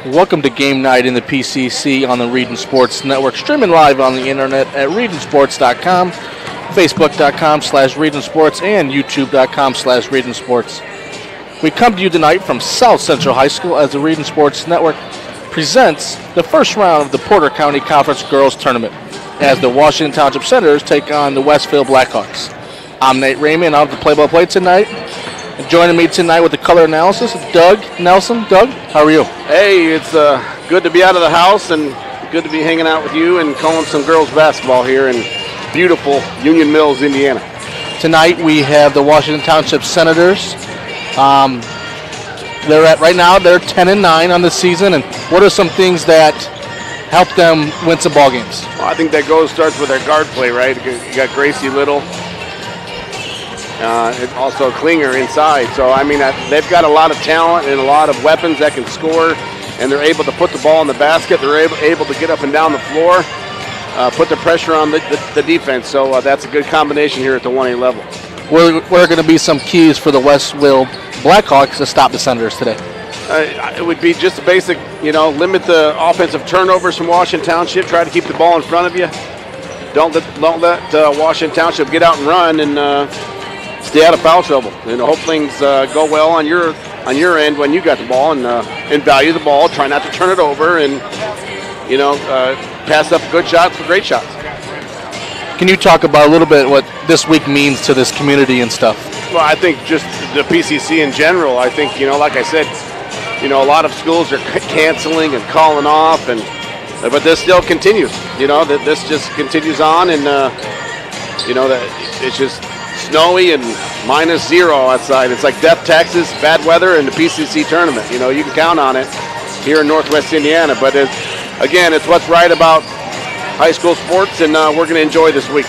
Welcome to game night in the PCC on the Region Sports Network, streaming live on the internet at regionsports.com, facebook.com/regionsports, and youtube.com/regionsports. We come to you tonight from South Central High School as the Region Sports Network presents the first round of the Porter County Conference Girls Tournament as the Washington Township Senators take on the Westville Blackhawks. I'm Nate Raymond. I'll have the play-by-play tonight. And joining me tonight with the color analysis, Doug Nelson. Doug, how are you? Hey, it's good to be out of the house and good to be hanging out with you and calling some girls basketball here in beautiful Union Mills, Indiana. Tonight we have the Washington Township Senators. Right now they're 10-9 on the season. And what are some things that help them win some ball games? Well, I think that starts with their guard play, right? You got Gracie Little. And also Klinger inside. So, I mean, they've got a lot of talent and a lot of weapons that can score, and they're able to put the ball in the basket. They're able to get up and down the floor, put the pressure on the defense. So that's a good combination here at the 1A level. What are going to be some keys for the Westville Blackhawks to stop the Senators today? It would be just a basic, limit the offensive turnovers from Washington Township. Try to keep the ball in front of you. Don't let Washington Township get out and run and stay out of foul trouble. Hope things go well on your end when you got the ball and value the ball. Try not to turn it over and pass up good shots for great shots. Can you talk about a little bit what this week means to this community and stuff? Well, I think just the PCC in general. I think like I said, a lot of schools are canceling and calling off, but this still continues. This just continues on, and that it's just snowy and -0 outside. It's like death, taxes, bad weather, and the PCC tournament. You can count on it here in Northwest Indiana. But it's what's right about high school sports, and we're going to enjoy this week.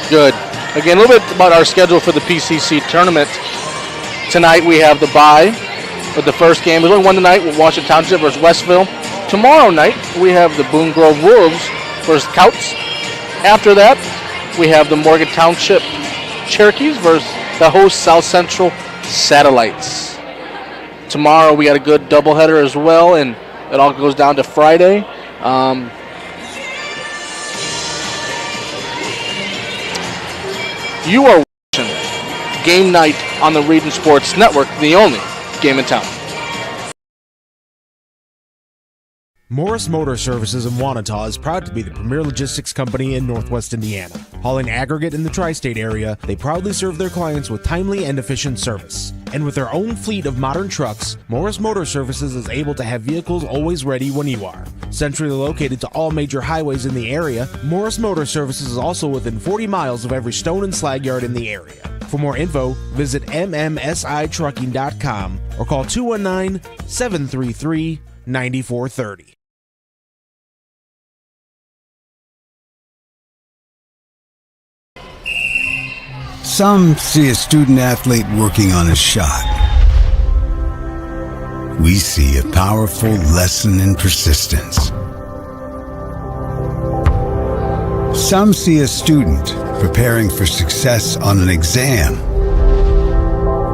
Good. Again, a little bit about our schedule for the PCC tournament. Tonight we have the bye with the first game. There's only one tonight with Washington Township versus Westville. Tomorrow night we have the Boone Grove Wolves versus Couts. After that, we have the Morgan Township Cherokees versus the host South Central Satellites. Tomorrow we got a good doubleheader as well, and it all goes down to Friday. You are watching Game Night on the Region Sports Network, the only game in town. Morris Motor Services in Wanata is proud to be the premier logistics company in Northwest Indiana. Hauling aggregate in the tri-state area, they proudly serve their clients with timely and efficient service. And with their own fleet of modern trucks, Morris Motor Services is able to have vehicles always ready when you are. Centrally located to all major highways in the area, Morris Motor Services is also within 40 miles of every stone and slag yard in the area. For more info, visit mmsitrucking.com or call 219-733-9430. Some see a student athlete working on a shot. We see a powerful lesson in persistence. Some see a student preparing for success on an exam.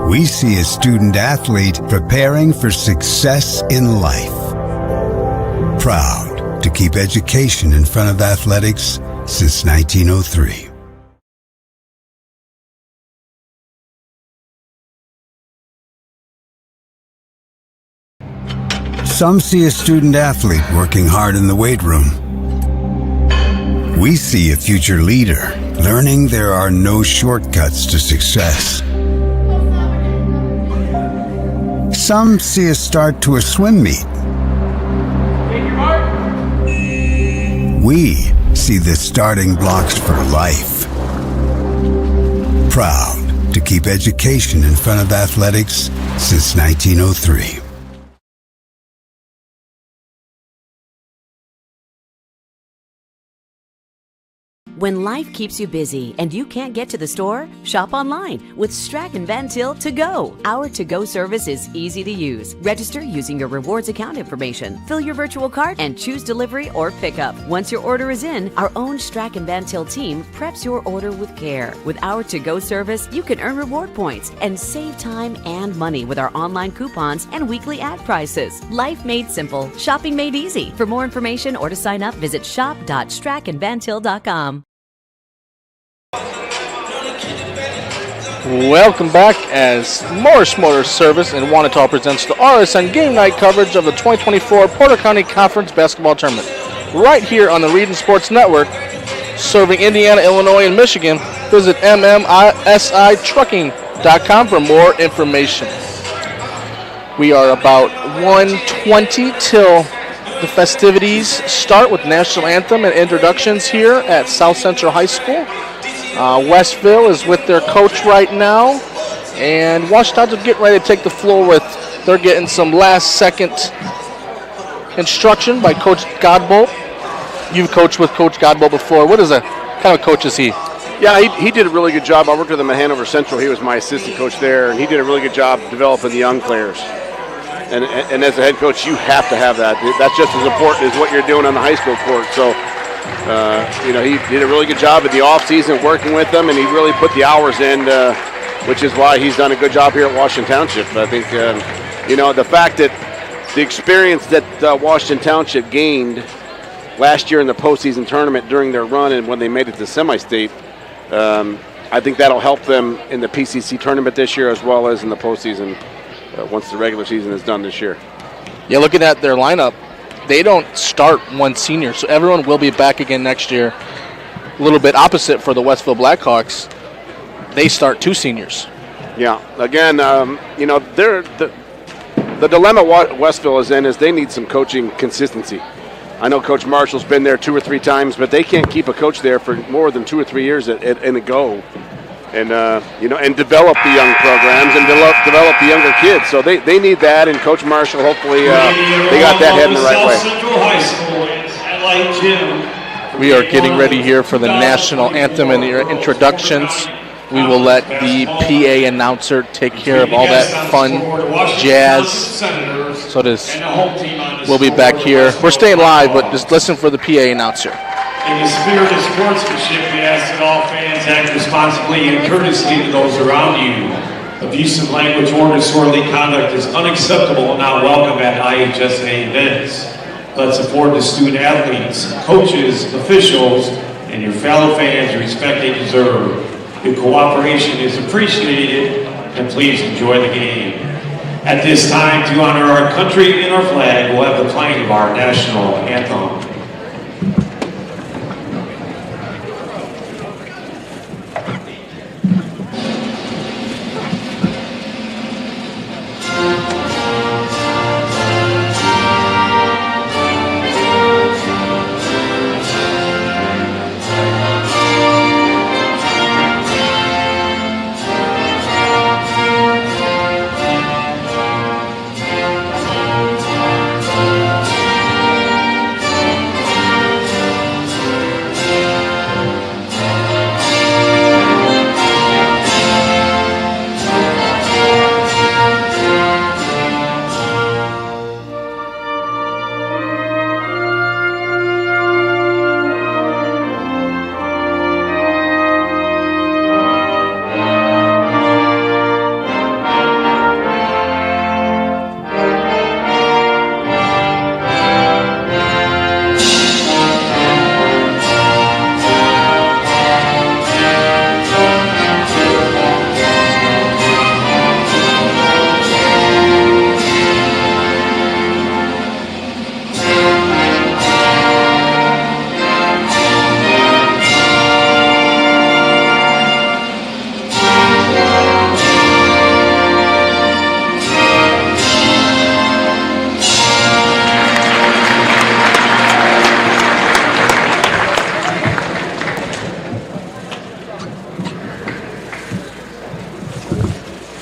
We see a student athlete preparing for success in life. Proud to keep education in front of athletics since 1903. Some see a student athlete working hard in the weight room. We see a future leader learning there are no shortcuts to success. Some see a start to a swim meet. We see the starting blocks for life. Proud to keep education in front of athletics since 1903. When life keeps you busy and you can't get to the store, shop online with Strachan Van Til To Go. Our to-go service is easy to use. Register using your rewards account information, fill your virtual cart, and choose delivery or pickup. Once your order is in, our own Strachan Van Til team preps your order with care. With our to-go service, you can earn reward points and save time and money with our online coupons and weekly ad prices. Life made simple, shopping made easy. For more information or to sign up, visit shop.strachanvantil.com. Welcome back as Morris Motor Service in Wanata presents the RSN Game Night coverage of the 2024 Porter County Conference Basketball Tournament. Right here on the Region Sports Network, serving Indiana, Illinois, and Michigan. Visit MMSITrucking.com for more information. We are about 1:20 till the festivities start with National Anthem and introductions here at South Central High School. Westville is with their coach right now, and Washington's getting ready to take the floor they're getting some last-second instruction by Coach Godbolt. You've coached with Coach Godbolt before. What kind of coach is he? Yeah, he did a really good job. I worked with him at Hanover Central. He was my assistant coach there, and he did a really good job developing the young players. And as a head coach, you have to have that. That's just as important as what you're doing on the high school court. So, he did a really good job in the offseason working with them, and he really put the hours in, which is why he's done a good job here at Washington Township. I think, the fact that the experience that Washington Township gained last year in the postseason tournament during their run and when they made it to semi-state, I think that'll help them in the PCC tournament this year as well as in the postseason once the regular season is done this year. Yeah, looking at their lineup, they don't start one senior, so everyone will be back again next year. A little bit opposite for the Westville Blackhawks. They start two seniors. Yeah, again, the dilemma Westville is in is they need some coaching consistency. I know Coach Marshall's been there 2 or 3 times, but they can't keep a coach there for more than 2 or 3 years in a go. And and develop the young programs and develop the younger kids. So they need that, and Coach Marshall, hopefully, they got that heading the right way. We are getting ready here for the national anthem and your introductions. We will let the PA announcer take care of all that fun jazz. So we'll be back here. We're staying live, but just listen for the PA announcer. In the spirit of sportsmanship, we ask that all fans act responsibly and courteously to those around you. Abusive language or disorderly conduct is unacceptable and not welcome at IHSA events. Let's afford the student athletes, coaches, officials, and your fellow fans the respect they deserve. Your cooperation is appreciated, and please enjoy the game. At this time, to honor our country and our flag, we'll have the playing of our national anthem.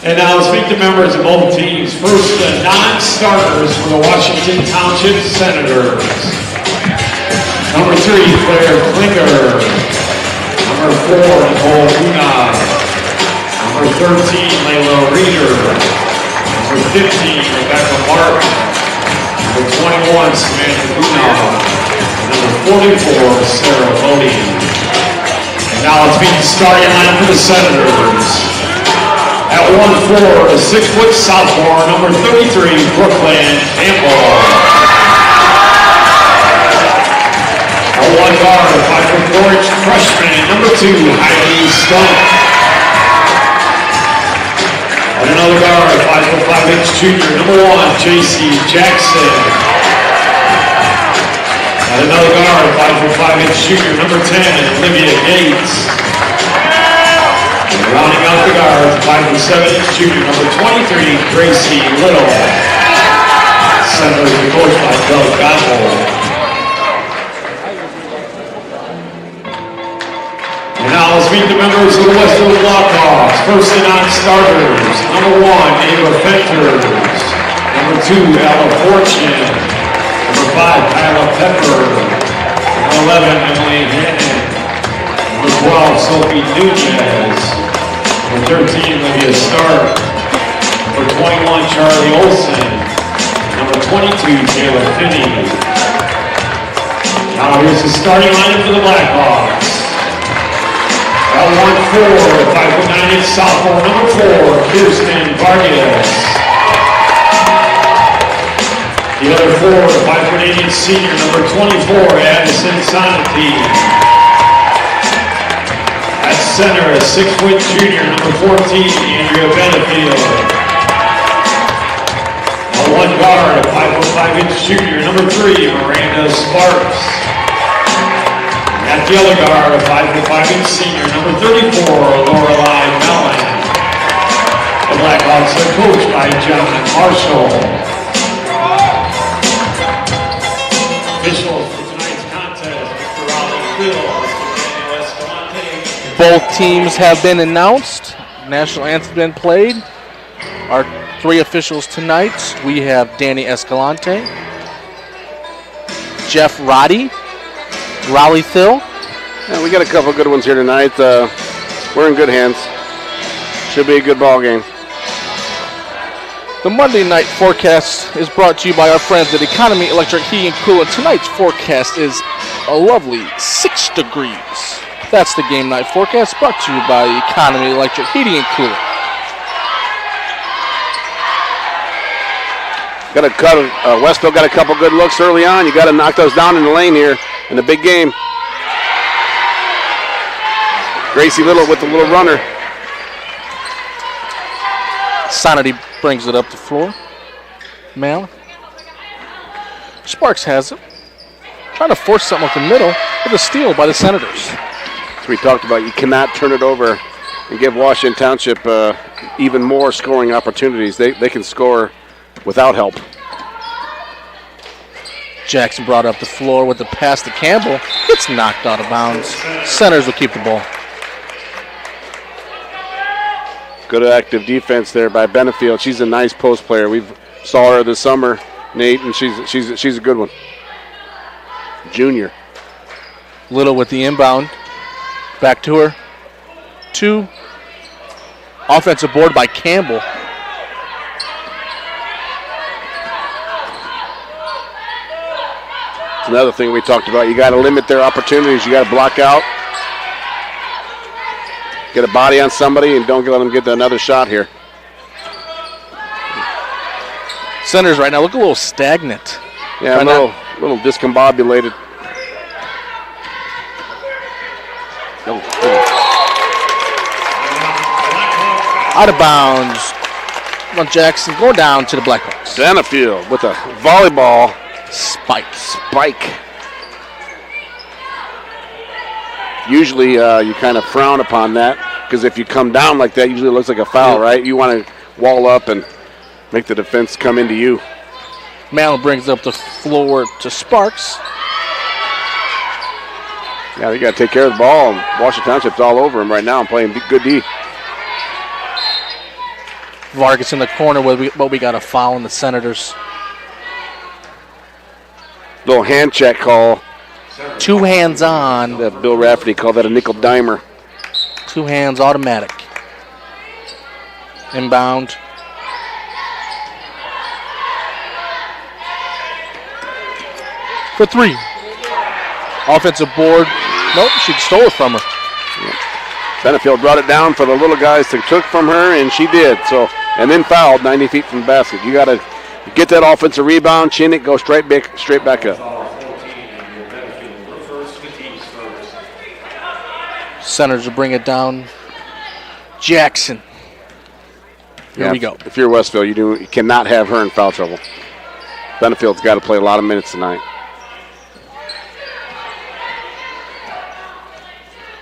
And now let's meet the members of both teams. First, the non-starters for the Washington Township Senators. Number 3, Claire Klinger. Number 4, Nicole Una. Number 13, Layla Reeder. Number 15, Rebecca Mark. Number 21, Samantha Una. Number 44, Sarah Bodie. And now let's meet the starting line for the Senators. At 1-4, the 6-foot sophomore, number 33, Brooklyn Campbell. At 1 guard, 5'4" freshman, number 2, Heidi Stump. At another guard, 5'5" junior, number 1, JC Jackson. At another guard, 5'5" junior, number 10, Olivia Gates. And rounding out the guards, 5'7" junior, number 23, Gracie Little. Center is coached by Doug Godwell. And now let's meet the members of the Westville Blackhawks. First and on starters, number 1, Ava Fenters. Number 2, Ella Fortune. Number 5, Kyla Pepper. Number 11, Emily Hannon. Number 12, Sophie Nunez. Number 13, Olivia Stark. Number 21, Charlie Olson. Number 22, Taylor Finney. Now here's the starting lineup for the Blackhawks. At 1-4, 5'9" sophomore, number 4, Kirsten Vargas. The other 4, 5'8" senior, number 24, Addison Sonati. At center, a 6-foot junior, number 14, Andrea Benefield. At 1 guard, a 5'5" junior, number 3, Miranda Sparks. At the other guard, a 5'5" senior, number 34, Lorelei Mellon. The Blackhawks are coached by John Marshall. Officials for tonight's contest, Mr. Raleigh Phil, Mr. Daniel Escalante. Both teams have been announced. National anthem has been played. Our 3 officials tonight, we have Danny Escalante, Jeff Roddy, Raleigh Thill. Yeah, we got a couple good ones here tonight. We're in good hands. Should be a good ball game. The Monday night forecast is brought to you by our friends at Economy Electric Heating and Cooling. Tonight's forecast is a lovely 6 degrees. That's the game night forecast brought to you by Economy Electric Heating and Cooling. Westville got a couple good looks early on. You got to knock those down in the lane here in the big game. Gracie Little with the little runner. Sonati brings it up the floor. Mal. Sparks has it. Trying to force something up the middle with a steal by the Senators. That's what we talked about. You cannot turn it over and give Washington Township even more scoring opportunities. They can score without help. Jackson brought up the floor with the pass to Campbell. It's knocked out of bounds. Senators will keep the ball. Good active defense there by Benefield. She's a nice post player. We saw her this summer, Nate, and she's a good one. Junior. Little with the inbound. Back to her. 2. Offensive board by Campbell. It's another thing we talked about. You got to limit their opportunities. You got to block out. Get a body on somebody and don't let them get another shot here. Senators right now look a little stagnant. Yeah, a little discombobulated. Out of bounds. Well, Jackson going down to the Blackhawks. Benefield with a volleyball spike. Usually you kind of frown upon that because if you come down like that, usually it looks like a foul, right? You want to wall up and make the defense come into you. Malin brings up the floor to Sparks. Yeah, they got to take care of the ball. Washington Township's all over him right now and playing good D. Vargas in the corner, but we got a foul on the Senators. Little hand check call 2 hands on. That Bill Rafferty called that a nickel dimer. 2 hands automatic. Inbound. For 3. Offensive board. Nope, she stole it from her. Benefield brought it down for the little guys to took from her, and she did. So, and then fouled 90 feet from the basket. You got to get that offensive rebound, chin it, go straight back up. Centers to bring it down. Jackson. Here we go. If you're Westville, you cannot have her in foul trouble. Benefield's got to play a lot of minutes tonight.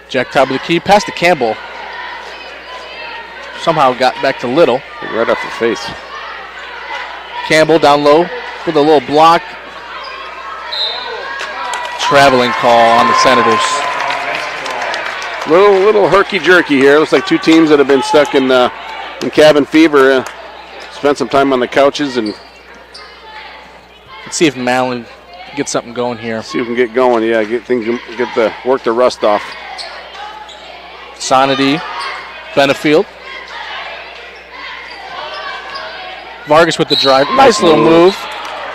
Jack top of the key, pass to Campbell. Somehow got back to Little. Right off the face. Campbell down low with a little block. Traveling call on the Senators. Little herky-jerky here. Looks like 2 teams that have been stuck in cabin fever. Spent some time on the couches and let's see if Malin gets something going here. see if we can get going. Yeah, work the rust off. Sonity, Benefield. Vargas with the drive. Nice little move.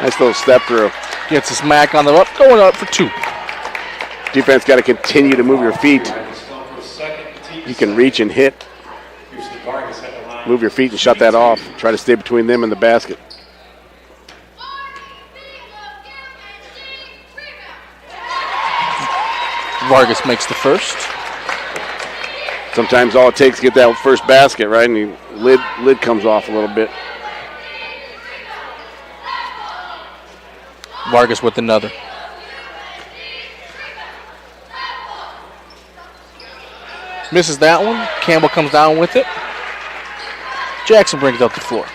Nice little step through. Gets his Mac on the up, going up for 2. Defense got to continue to move your feet. You can reach and hit. Move your feet and shut that off. Try to stay between them and the basket. Vargas makes the first. Sometimes all it takes to get that first basket, right? And the lid comes off a little bit. Vargas with another. Misses that one. Campbell comes down with it. Jackson brings it up the floor.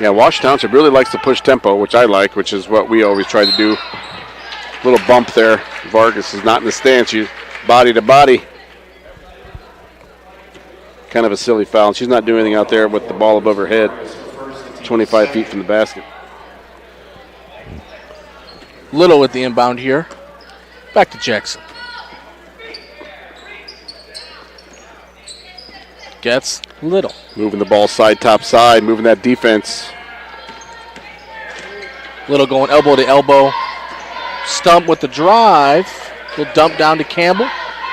Yeah, Wash Township really likes to push tempo, which I like, which is what we always try to do. Little bump there. Vargas is not in the stance. You body to body. Kind of a silly foul. She's not doing anything out there with the ball above her head. 25 feet from the basket. Little with the inbound here. Back to Jackson. Gets Little. Moving the ball side, top side, moving that defense. Little going elbow to elbow. Stump with the drive. Little dump down to Campbell.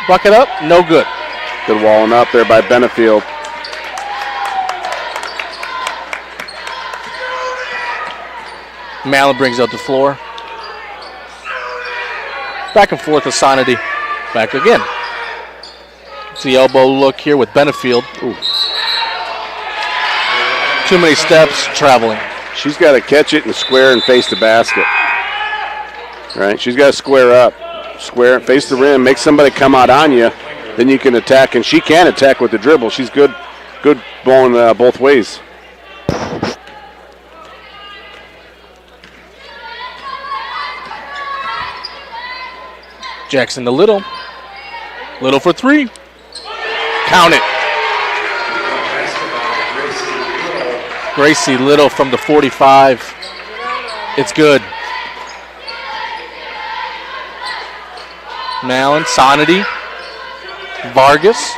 Bucket up, no good. Good walling up there by Benefield. Malin brings out the floor. Back and forth with Sonity. Back again. It's the elbow look here with Benefield. Ooh. Too many steps, traveling. She's got to catch it and square and face the basket. Right? She's got to square up. Square, face the rim, make somebody come out on you. Then you can attack, and she can attack with the dribble. She's good bowling both ways. Jackson to Little. Little for 3. Count it. Gracie Little from the 45. It's good. Malin, Sonity, Vargas.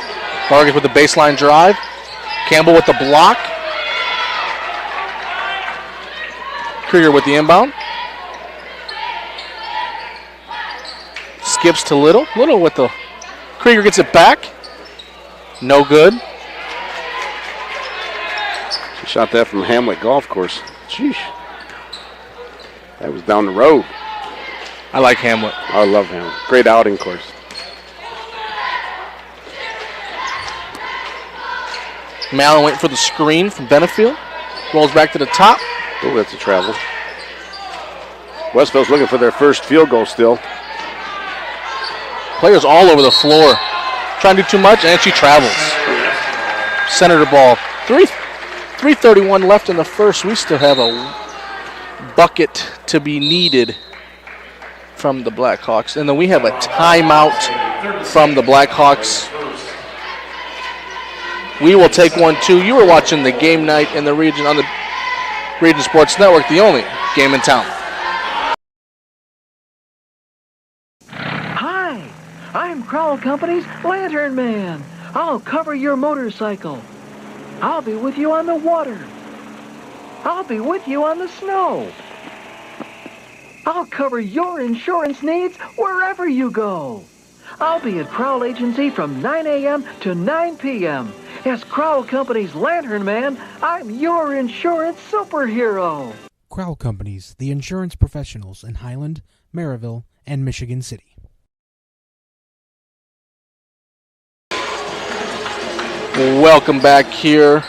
Vargas with the baseline drive. Campbell with the block. Krieger with the inbound. Skips to Little. Little with the... Krieger gets it back. No good. She shot that from Hamlet Golf Course. Sheesh. That was down the road. I like Hamlet. I love Hamlet. Great outing course. Malin waiting for the screen from Benefield. Rolls back to the top. Oh, that's a travel. Westville's looking for their first field goal still. Players all over the floor. Trying to do too much, and she travels. Senator ball. 3:31 left in the first. We still have a bucket to be needed from the Blackhawks. And then we have a timeout from the Blackhawks. We will take one, too. You were watching the game night in the region on the Region Sports Network, the only game in town. I'm Crowell Company's Lantern Man. I'll cover your motorcycle. I'll be with you on the water. I'll be with you on the snow. I'll cover your insurance needs wherever you go. I'll be at Crowell Agency from 9 a.m. to 9 p.m. As Crowell Company's Lantern Man, I'm your insurance superhero. Crowell Companies, the insurance professionals in Highland, Maryville, and Michigan City. Welcome back here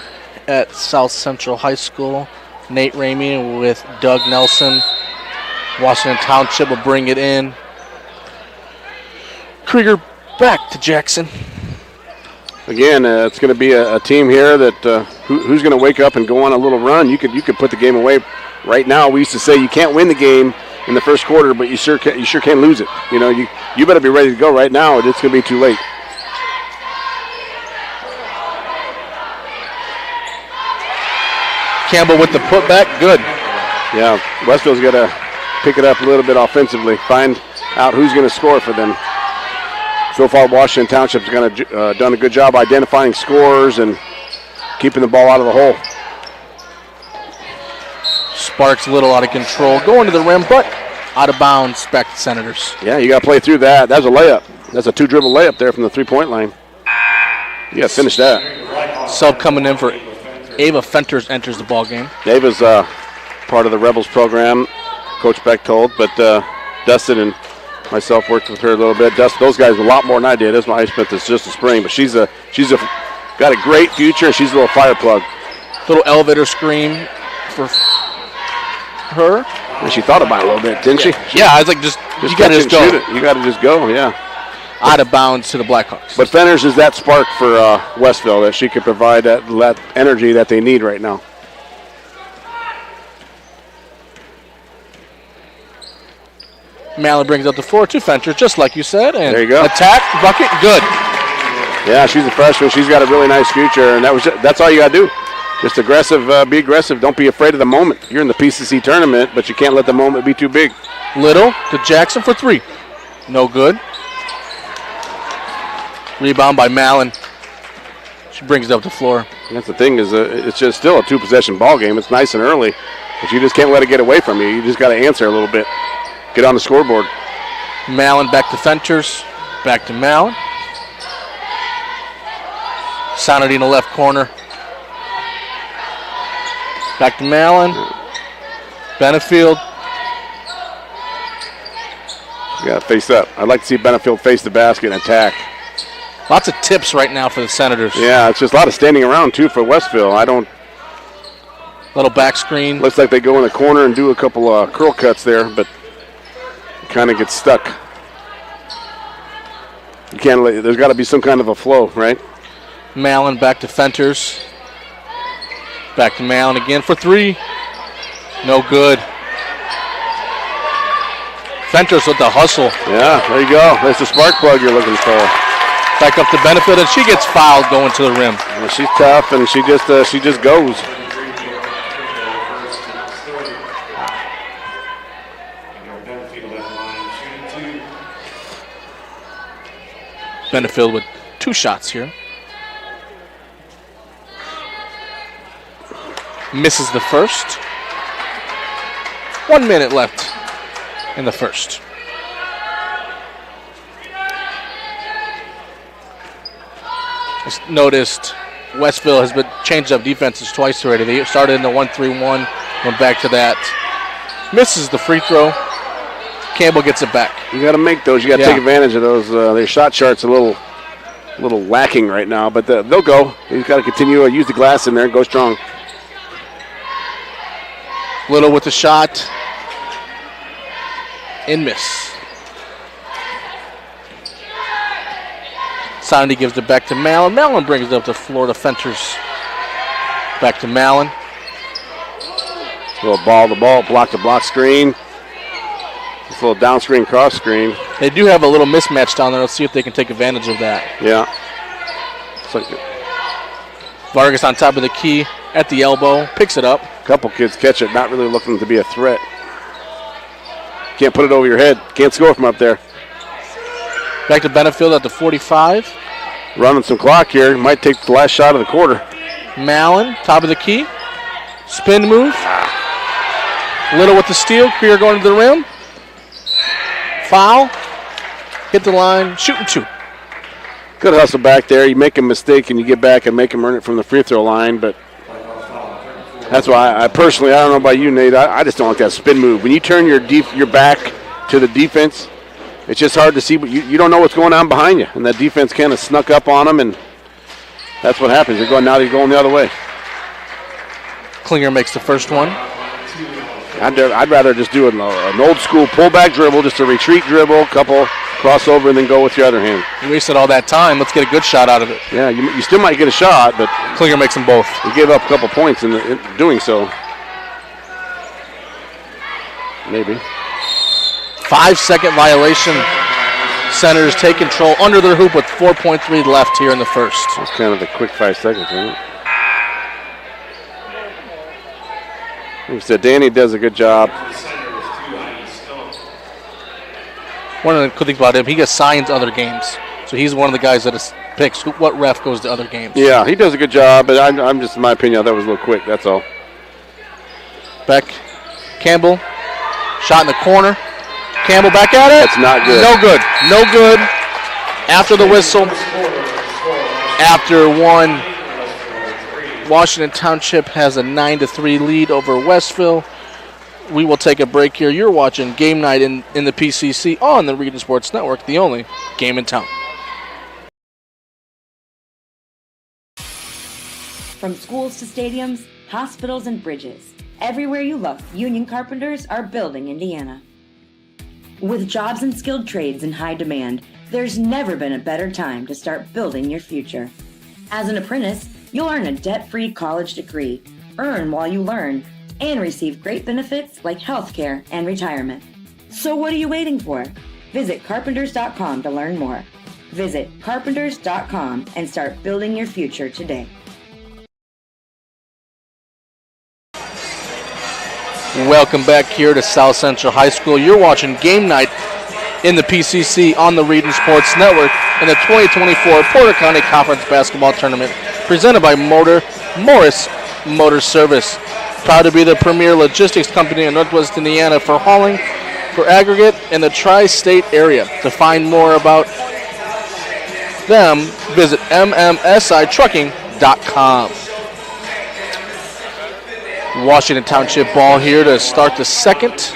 at South Central High School. Nate Ramey with Doug Nelson. Washington Township will bring it in. Krieger back to Jackson. Again, it's going to be a team here that who's going to wake up and go on a little run. You could put the game away right now. We used to say you can't win the game in the first quarter, but you sure can lose it. You know, you better be ready to go right now, or it's going to be too late. Campbell with the putback, good. Yeah, Westville's got to pick it up a little bit offensively, find out who's going to score for them. So far, Washington Township's done a good job identifying scorers and keeping the ball out of the hole. Sparks a little out of control, going to the rim, but out of bounds, back to Senators. Yeah, you got to play through that. That's a layup. That's a 2-dribble layup there from the three-point line. You got to finish that. Sub coming in for Ava Fenters enters the ball game. Ava's part of the Rebels program, Coach Beck told, but Dustin and myself worked with her a little bit. Those guys a lot more than I did. That's why I spent this just a spring. But she's got a great future. She's a little fire plug. Little elevator screen for her. And she thought about it a little bit, didn't she? Yeah, I was like, you got to just go. Shoot it. You got to just go. Yeah. Out of bounds to the Blackhawks. But Fenners is that spark for Westville that she could provide that energy that they need right now. Mallon brings up the floor to Fenters, just like you said. And there you go. Attack, bucket, good. Yeah, she's a freshman. She's got a really nice future, and that's all you got to do. Just aggressive, be aggressive. Don't be afraid of the moment. You're in the PCC tournament, but you can't let the moment be too big. Little to Jackson for three. No good. Rebound by Mallon. She brings it up the floor. And that's the thing is it's just still a two-possession ball game. It's nice and early, but you just can't let it get away from you. You just got to answer a little bit. Get on the scoreboard. Mallon back to Fenters. Back to Mallon. Sanity in the left corner. Back to Mallon. Benefield. You got to face up. I'd like to see Benefield face the basket and attack. Lots of tips right now for the Senators. Yeah, it's just a lot of standing around, too, for Westville. Little back screen. Looks like they go in the corner and do a couple curl cuts there, but kind of gets stuck. You can't. There's got to be some kind of a flow, right? Mallon back to Fenters. Back to Mallon again for three. No good. Fenters with the hustle. Yeah, there you go. There's the spark plug you're looking for. Back up to Benefield, and she gets fouled going to the rim. Well, she's tough, and she just goes. Benefield with two shots here. Misses the first. 1 minute left in the first. Just noticed Westville has been changed up defenses twice already. They started in the 1-3-1, went back to that. Misses the free throw. Campbell gets it back. You got to make those. You got to take advantage of those. Their shot chart's a little lacking right now, but they'll go. He's got to continue to use the glass in there and go strong. Little with the shot. In miss. Sandy gives it back to Mallon. Mallon brings it up to Florida Fenters. Back to Mallon. Little ball to ball, block to block screen. This little down screen, cross screen. They do have a little mismatch down there. Let's see if they can take advantage of that. Yeah. Vargas on top of the key at the elbow. Picks it up. A couple kids catch it, not really looking to be a threat. Can't put it over your head. Can't score from up there. Back to Benefield at the 45. Running some clock here. Might take the last shot of the quarter. Mallon, top of the key. Spin move. Little with the steal. Creer going to the rim. Foul. Hit the line. Shooting 2. Good hustle back there. You make a mistake and you get back and make him earn it from the free throw line, but that's why I personally, I don't know about you, Nate, I just don't like that spin move. When you turn your back to the defense, it's just hard to see, but you don't know what's going on behind you, and that defense kind of snuck up on them, and that's what happens. They're going the other way. Klinger makes the first one. I'd rather just do an old school pullback dribble, just a retreat dribble, couple crossover, and then go with your other hand. You wasted all that time. Let's get a good shot out of it. Yeah, you still might get a shot, but Klinger makes them both. You gave up a couple points in doing so. Maybe. 5-second violation. Senators take control under their hoop with 4.3 left here in the first. That's kind of a quick 5 seconds, isn't it? Like I said, Danny does a good job. One of the good things about him, he assigns other games. So he's one of the guys that picks what ref goes to other games. Yeah, he does a good job, but I'm just, in my opinion, I thought it was a little quick, that's all. Beck, Campbell, shot in the corner. Campbell back at it. That's not good. No good. No good. After the whistle, after one, Washington Township has a 9-3 lead over Westville. We will take a break here. You're watching Game Night in the PCC on the Region Sports Network, the only game in town. From schools to stadiums, hospitals and bridges, everywhere you look, union carpenters are building Indiana. With jobs and skilled trades in high demand, there's never been a better time to start building your future. As an apprentice, you'll earn a debt-free college degree, earn while you learn, and receive great benefits like healthcare and retirement. So what are you waiting for? Visit carpenters.com to learn more. Visit carpenters.com and start building your future today. Welcome back here to South Central High School. You're watching Game Night in the PCC on the Region Sports Network in the 2024 Porter County Conference Basketball Tournament presented by Morris Motor Service. Proud to be the premier logistics company in Northwest Indiana for hauling, for aggregate in the tri-state area. To find more about them, visit mmsitrucking.com. Washington Township ball here to start the second.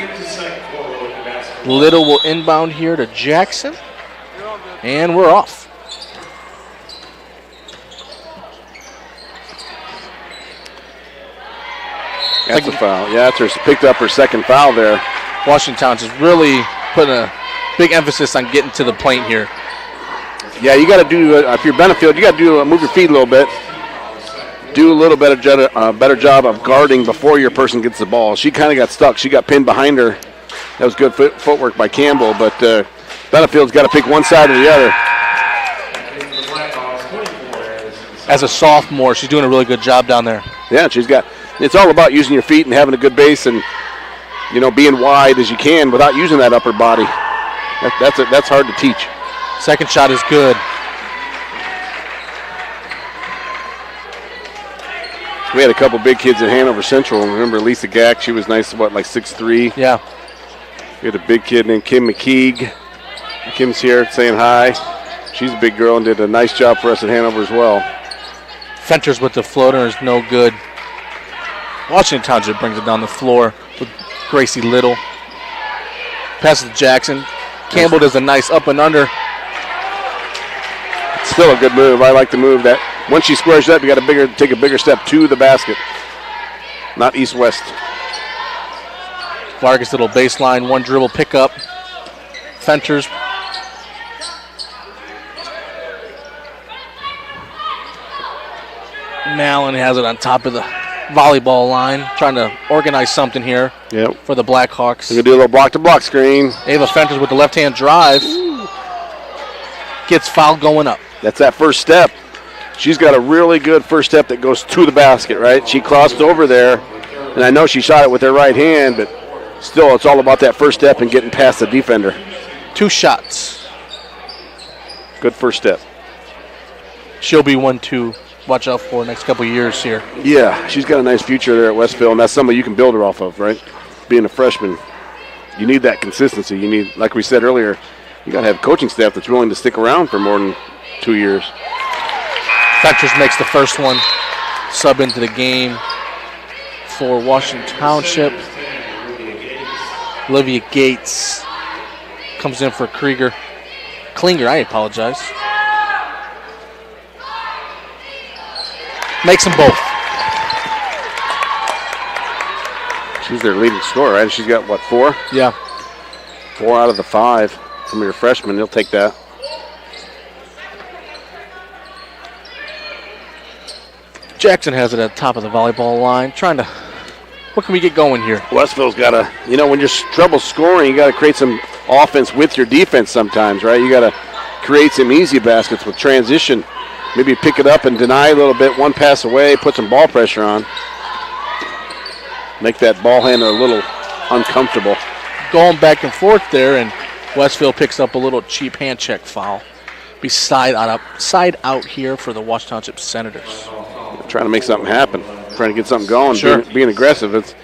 Little will inbound here to Jackson. And we're off. That's a foul. Yeah, that's picked up her second foul there. Washington Township is really putting a big emphasis on getting to the paint here. Yeah, you got to do, if you're Benefield, you got to move your feet a little bit. Do a little better job of guarding before your person gets the ball. She kind of got stuck. She got pinned behind her. That was good footwork by Campbell, but Benefield's got to pick one side or the other. As a sophomore, she's doing a really good job down there. Yeah, it's all about using your feet and having a good base and, being wide as you can without using that upper body. That's hard to teach. Second shot is good. We had a couple big kids at Hanover Central. Remember Lisa Gack? She was nice, like 6'3". Yeah. We had a big kid named Kim McKeague. Kim's here saying hi. She's a big girl and did a nice job for us at Hanover as well. Fenters with the floater is no good. Washington Township brings it down the floor with Gracie Little. Passes to Jackson. Campbell does a nice up and under. It's still a good move. I like the move that once she squares up, you got to take a bigger step to the basket, not east-west. Vargas little baseline, one dribble pickup. Fenters. Mallon has it on top of the volleyball line, trying to organize something here for the Blackhawks. We're going to do a little block-to-block screen. Ava Fenters with the left-hand drive. Gets foul going up. That's that first step. She's got a really good first step that goes to the basket, right? She crossed over there, and I know she shot it with her right hand, but still it's all about that first step and getting past the defender. 2 shots. Good first step. She'll be one to watch out for next couple of years here. Yeah, she's got a nice future there at Westville, and that's somebody you can build her off of, right? Being a freshman, you need that consistency. You need, like we said earlier, you got to have coaching staff that's willing to stick around for more than 2 years. Fentress makes the first one, sub into the game for Washington Township. Olivia Gates comes in for Klinger, I apologize. Makes them both. She's their leading scorer, right? She's got, what, 4? Yeah. 4 out of the 5 from your freshman. They'll take that. Jackson has it at the top of the volleyball line. What can we get going here? Westville's got to, when you're trouble scoring, you got to create some offense with your defense sometimes, right? You got to create some easy baskets with transition. Maybe pick it up and deny a little bit, one pass away, put some ball pressure on. Make that ball handler a little uncomfortable. Going back and forth there, and Westville picks up a little cheap hand check foul. Be side out here for the Washington Township Senators. Trying to make something happen, trying to get something going. Sure. Being aggressive, it's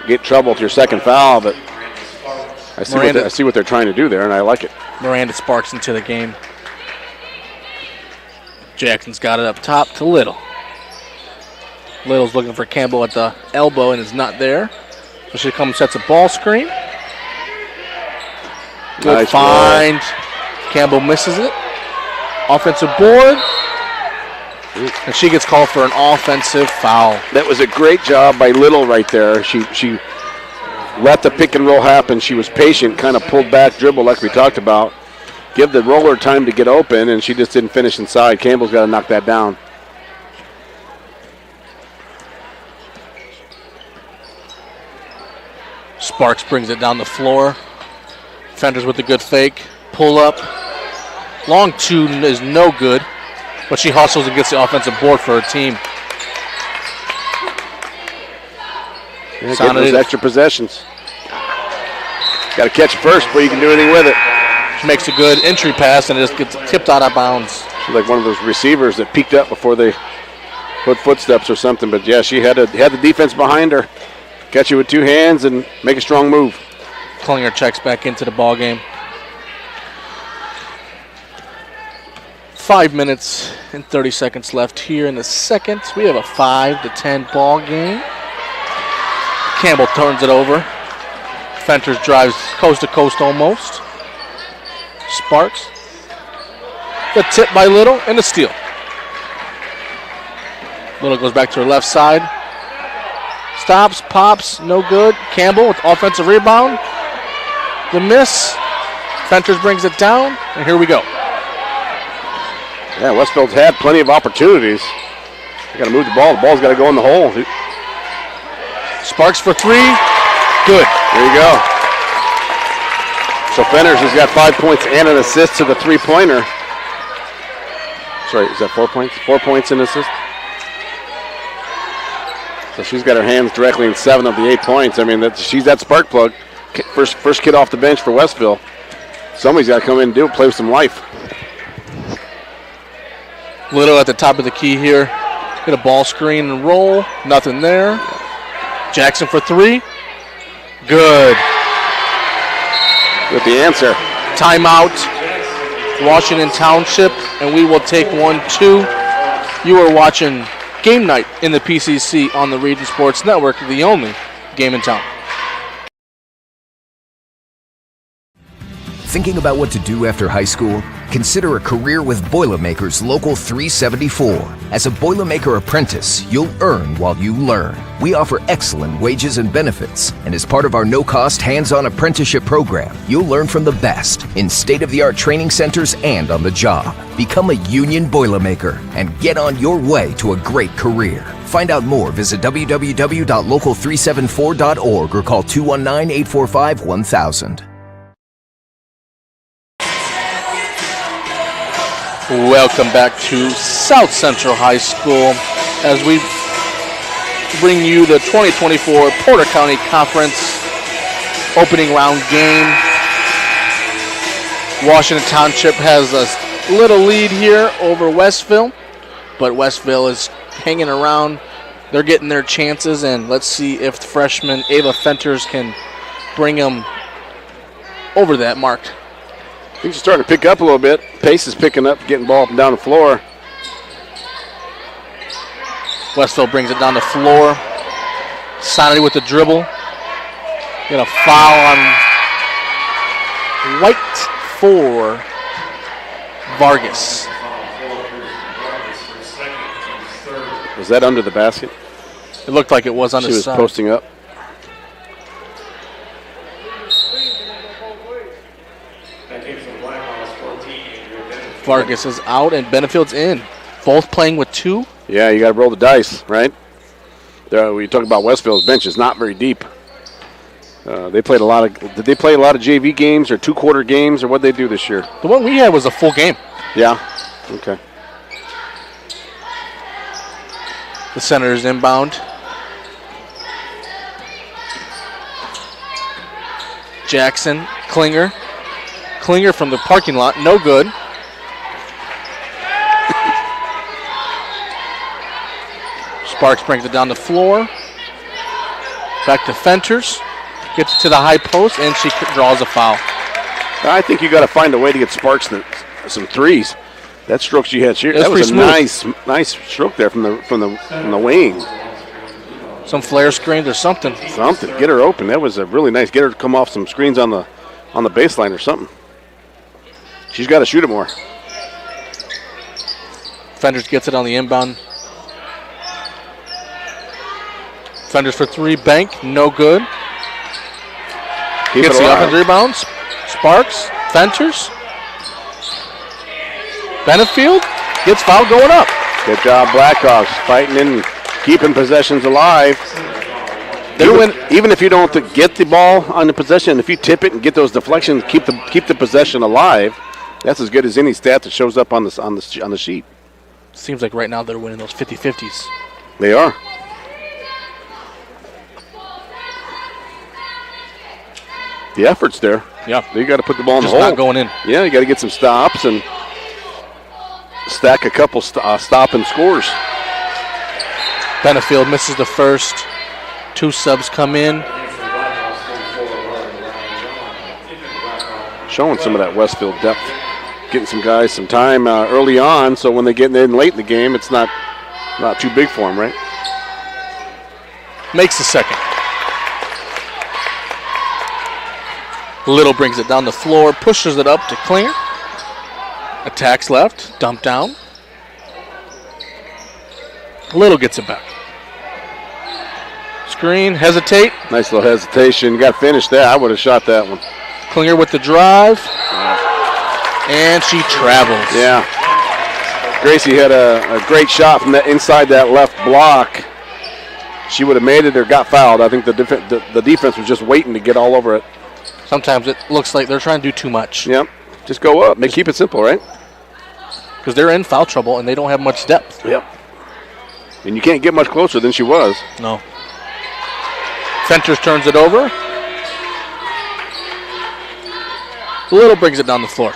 get trouble with your second foul, but I see what they're trying to do there, and I like it. Miranda Sparks into the game. Jackson's got it up top to Little. Little's looking for Campbell at the elbow and is not there. So she comes, sets a ball screen. Good Nice find. Campbell misses it. Offensive board. And she gets called for an offensive foul. That was a great job by Little right there. She let the pick and roll happen. She was patient, kind of pulled back, dribble like we talked about. Give the roller time to get open, and she just didn't finish inside. Campbell's got to knock that down. Sparks brings it down the floor. Fenders with a good fake. Pull up. Long two is no good, but she hustles and gets the offensive board for her team. Yeah, get those extra possessions. Got to catch it first before you can do anything with it. She makes a good entry pass and it just gets tipped out of bounds. She's like one of those receivers that peeked up before they put footsteps or something. But yeah, she had the defense behind her. Catch you with two hands and make a strong move. Klinger checks back into the ball game. 5 minutes and 30 seconds left here in the second. We have a 5-10 ball game. Campbell turns it over. Fenters drives coast to coast almost. Sparks. The tip by Little and the steal. Little goes back to her left side. Stops, pops, no good. Campbell with offensive rebound. The miss. Fenters brings it down, and here we go. Yeah, Westville's had plenty of opportunities. They got to move the ball. The ball's got to go in the hole. Sparks for three. Good. There you go. So Fenders has got 5 points and an assist to the three-pointer. Sorry, is that 4 points? 4 points and assist. So she's got her hands directly in 7 of the 8 points. I mean, she's that spark plug. First kid off the bench for Westville. Somebody's got to come in and play with some life. Little at the top of the key here. Get a ball screen and roll. Nothing there. Jackson for three. Good. With the answer. Timeout. Washington Township, and we will take 1-2. You are watching Game Night in the PCC on the Region Sports Network, the only game in town. Thinking about what to do after high school? Consider a career with Boilermakers Local 374. As a Boilermaker apprentice, you'll earn while you learn. We offer excellent wages and benefits, and as part of our no-cost hands-on apprenticeship program, you'll learn from the best in state-of-the-art training centers and on the job. Become a union Boilermaker and get on your way to a great career. Find out more, visit www.local374.org or call 219-845-1000. Welcome back to South Central High School as we bring you the 2024 Porter County Conference opening round game. Washington Township has a little lead here over Westville, but Westville is hanging around. They're getting their chances, and let's see if freshman Ava Fenters can bring them over that mark. Things are starting to pick up a little bit. Pace is picking up, getting ball up and down the floor. Westville brings it down the floor. Sonny with the dribble. Get a foul on White for Vargas. Was that under the basket? It looked like it was on the side. She was posting up. Vargas is out and Benefield's in. Both playing with 2. Yeah, you got to roll the dice, right? We talk about Westville's bench is not very deep. They played a lot of. Did they play a lot of JV games or 2-quarter games, or what did they do this year? The one we had was a full game. Yeah. Okay. The Senators inbound. Jackson, Klinger. Klinger from the parking lot, no good. Sparks brings it down the floor. Back to Fenters. Gets to the high post, and she draws a foul. I think you got to find a way to get Sparks some threes. That stroke she had, that was a nice stroke there from the wing. Some flare screens or something. Get her open. That was a really nice. Get her to come off some screens on the baseline or something. She's got to shoot it more. Fenders gets it on the inbound. Fenders for 3, bank, no good. Gets the offensive rebounds. Sparks, Fenders. Benefield gets fouled going up. Good job, Blackhawks, fighting and keeping possessions alive. Even if you don't get the ball on the possession, if you tip it and get those deflections, keep the possession alive. That's as good as any stat that shows up on the sheet. Seems like right now they're winning those 50-50s. They are. The effort's there. Yeah. You got to put the ball in the Just hole. not going in. Yeah, you got to get some stops and stack a couple stop and scores. Benefield misses the first. 2 subs come in. Showing some of that Westville depth. Getting some guys some time early on, so when they get in late in the game, it's not too big for them, right? Makes the second. Little brings it down the floor, pushes it up to Klinger. Attacks left, dump down. Little gets it back. Screen, hesitate. Nice little hesitation. You got to finish that. I would have shot that one. Klinger with the drive. And she travels. Yeah. Gracie had a great shot from inside that left block. She would have made it or got fouled. I think the defense was just waiting to get all over it. Sometimes it looks like they're trying to do too much. Yep. Just go up. Keep it simple, right? Because they're in foul trouble and they don't have much depth. Yep. And you can't get much closer than she was. No. Fenters turns it over. Little brings it down the floor.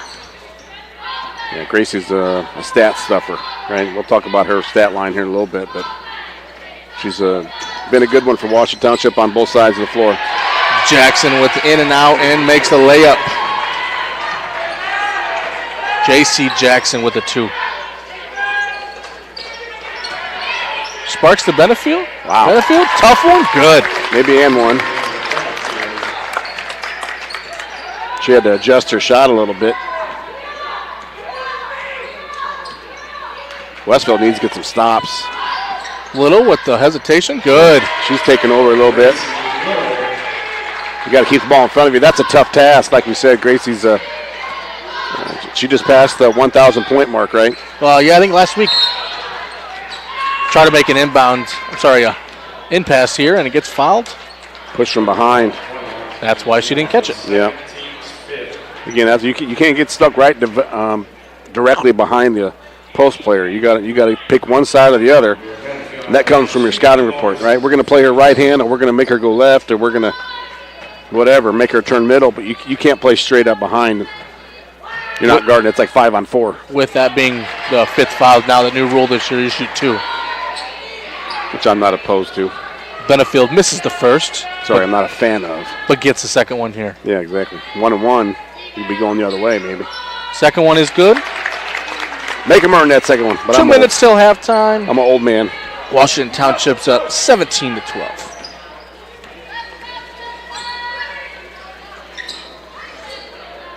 Yeah, Gracie's a stat stuffer, right? We'll talk about her stat line here in a little bit, but she's been a good one for Washington Township on both sides of the floor. Jackson with in and out and makes the layup. J.C. Jackson with the 2. Sparks to Benefield. Wow. Benefield, tough one, good. Maybe and one. She had to adjust her shot a little bit. Westville needs to get some stops. Little with the hesitation, good. She's taking over a little bit. You got to keep the ball in front of you. That's a tough task. Like we said, Gracie's she just passed the 1,000 point mark, right? Well, yeah, I think last week. Try to make an in pass here, and it gets fouled. Push from behind. That's why she didn't catch it. Yeah. Again, you can't get stuck right directly behind the post player. You got to pick one side or the other. And that comes from your scouting report, right? We're going to play her right hand, or we're going to make her go left, or we're going to make her turn middle. But you can't play straight up behind. You're not guarding. It's like 5-on-4. With that being the 5th foul, now the new rule this year, you shoot 2. Which I'm not opposed to. Benefield misses the first. Sorry, I'm not a fan of. But gets the second one here. Yeah, exactly. 1-1, you'd be going the other way maybe. Second one is good. Make him earn that second one. But 2 minutes till halftime. I'm an old man. Washington Township's up 17-12.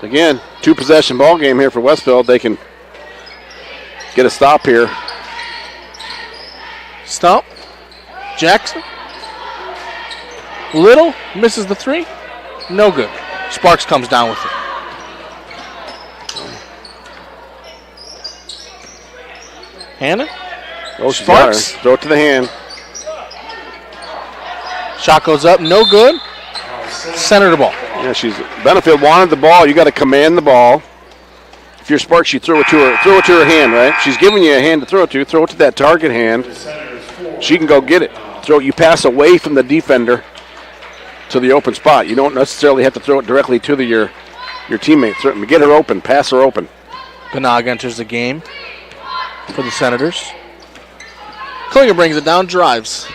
Again, 2-possession ball game here for Westville. They can get a stop here. Stop. Jackson. Little misses the 3. No good. Sparks comes down with it. Hannah. Oh, Sparks. Throw it to the hand. Shot goes up. No good. Center the ball. Yeah, Benefield wanted the ball. You got to command the ball. If you're Sparks, you throw it to her. Throw it to her hand, right? She's giving you a hand to throw it to. Throw it to that target hand. She can go get it. You pass away from the defender to the open spot. You don't necessarily have to throw it directly to your teammate. Certainly, get her open. Pass her open. Ganag enters the game for the Senators. Klinger brings it down, drives.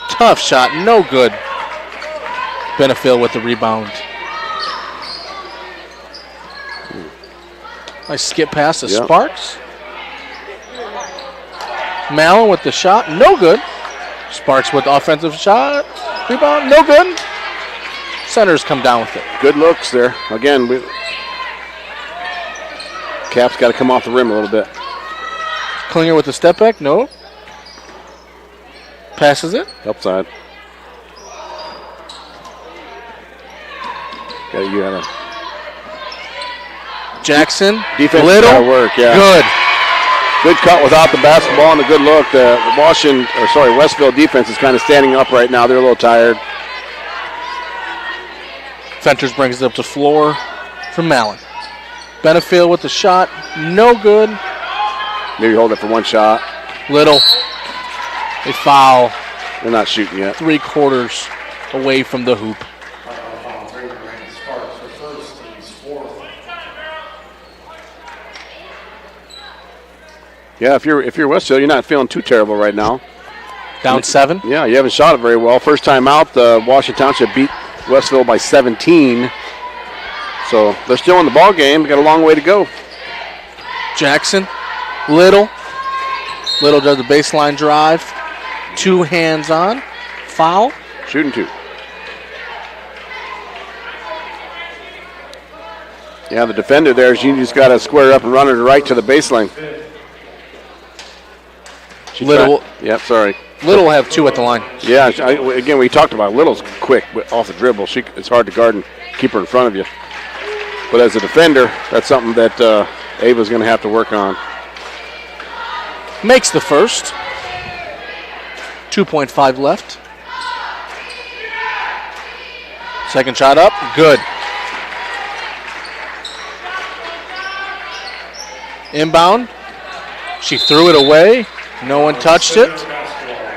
Tough shot, no good. Benefield with the rebound. Nice skip pass to Sparks. Mallon with the shot, no good. Sparks with the offensive shot. Rebound, no good. Senators come down with it. Good looks there. Again, Cap's got to come off the rim a little bit. Klinger with the step back, no. Passes it. Help side. You gotta. Jackson. Defense Little. Work, yeah. Good. Good cut without the basketball and a good look. The Westville defense is kind of standing up right now. They're a little tired. Fenters brings it up to floor for Mallon. Benefield with the shot, no good. Maybe hold it for one shot. Little. A foul. They're not shooting yet. 3/4 away from the hoop. Yeah, if you're Westville, you're not feeling too terrible right now. Down 7? Yeah, you haven't shot it very well. First time out, Washington Township beat Westville by 17. So they're still in the ball game. Got a long way to go. Jackson, Little. Little does the baseline drive. 2 hands on. Foul. Shooting 2. Yeah, the defender there, you just got to square up and run it right to the baseline. Little. Yep, sorry. Little will have 2 at the line. Yeah, again, we talked about Little's quick off the dribble. It's hard to guard and keep her in front of you. But as a defender, that's something that Ava's going to have to work on. Makes the first. 2.5 left. Second shot up. Good. Inbound. She threw it away. No one touched it.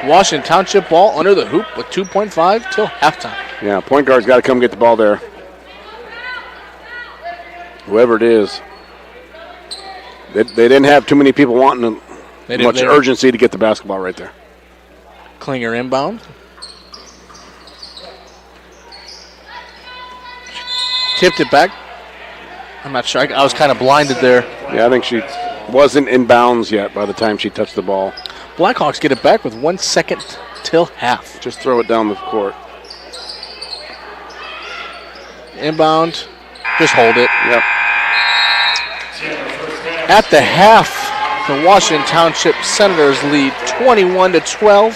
Washington Township ball under the hoop with 2.5 till halftime. Yeah, point guard's got to come get the ball there. Whoever it is. They didn't have too many people wanting much urgency to get the basketball right there. Klinger inbound. Tipped it back. I'm not sure. I was kind of blinded there. Yeah, I think she wasn't in bounds yet by the time she touched the ball. Blackhawks get it back with 1 second till half. Just throw it down the court. Inbound. Just hold it. Yep. At the half, the Washington Township Senators lead 21-12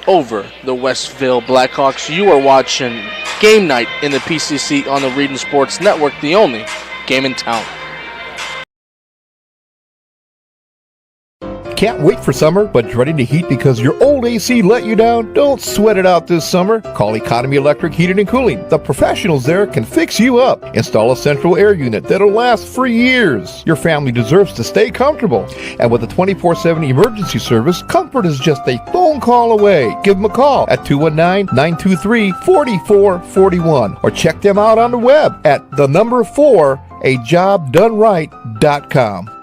over the Westville Blackhawks. You are watching Game Night in the PCC on the Region Sports Network, the only game in town. Can't wait for summer, but dreading the heat because your old AC let you down? Don't sweat it out this summer. Call Economy Electric Heating and Cooling. The professionals there can fix you up. Install a central air unit that'll last for years. Your family deserves to stay comfortable. And with a 24/7 emergency service, comfort is just a phone call away. Give them a call at 219-923-4441 or check them out on the web at the number 4 ajobdoneright.com.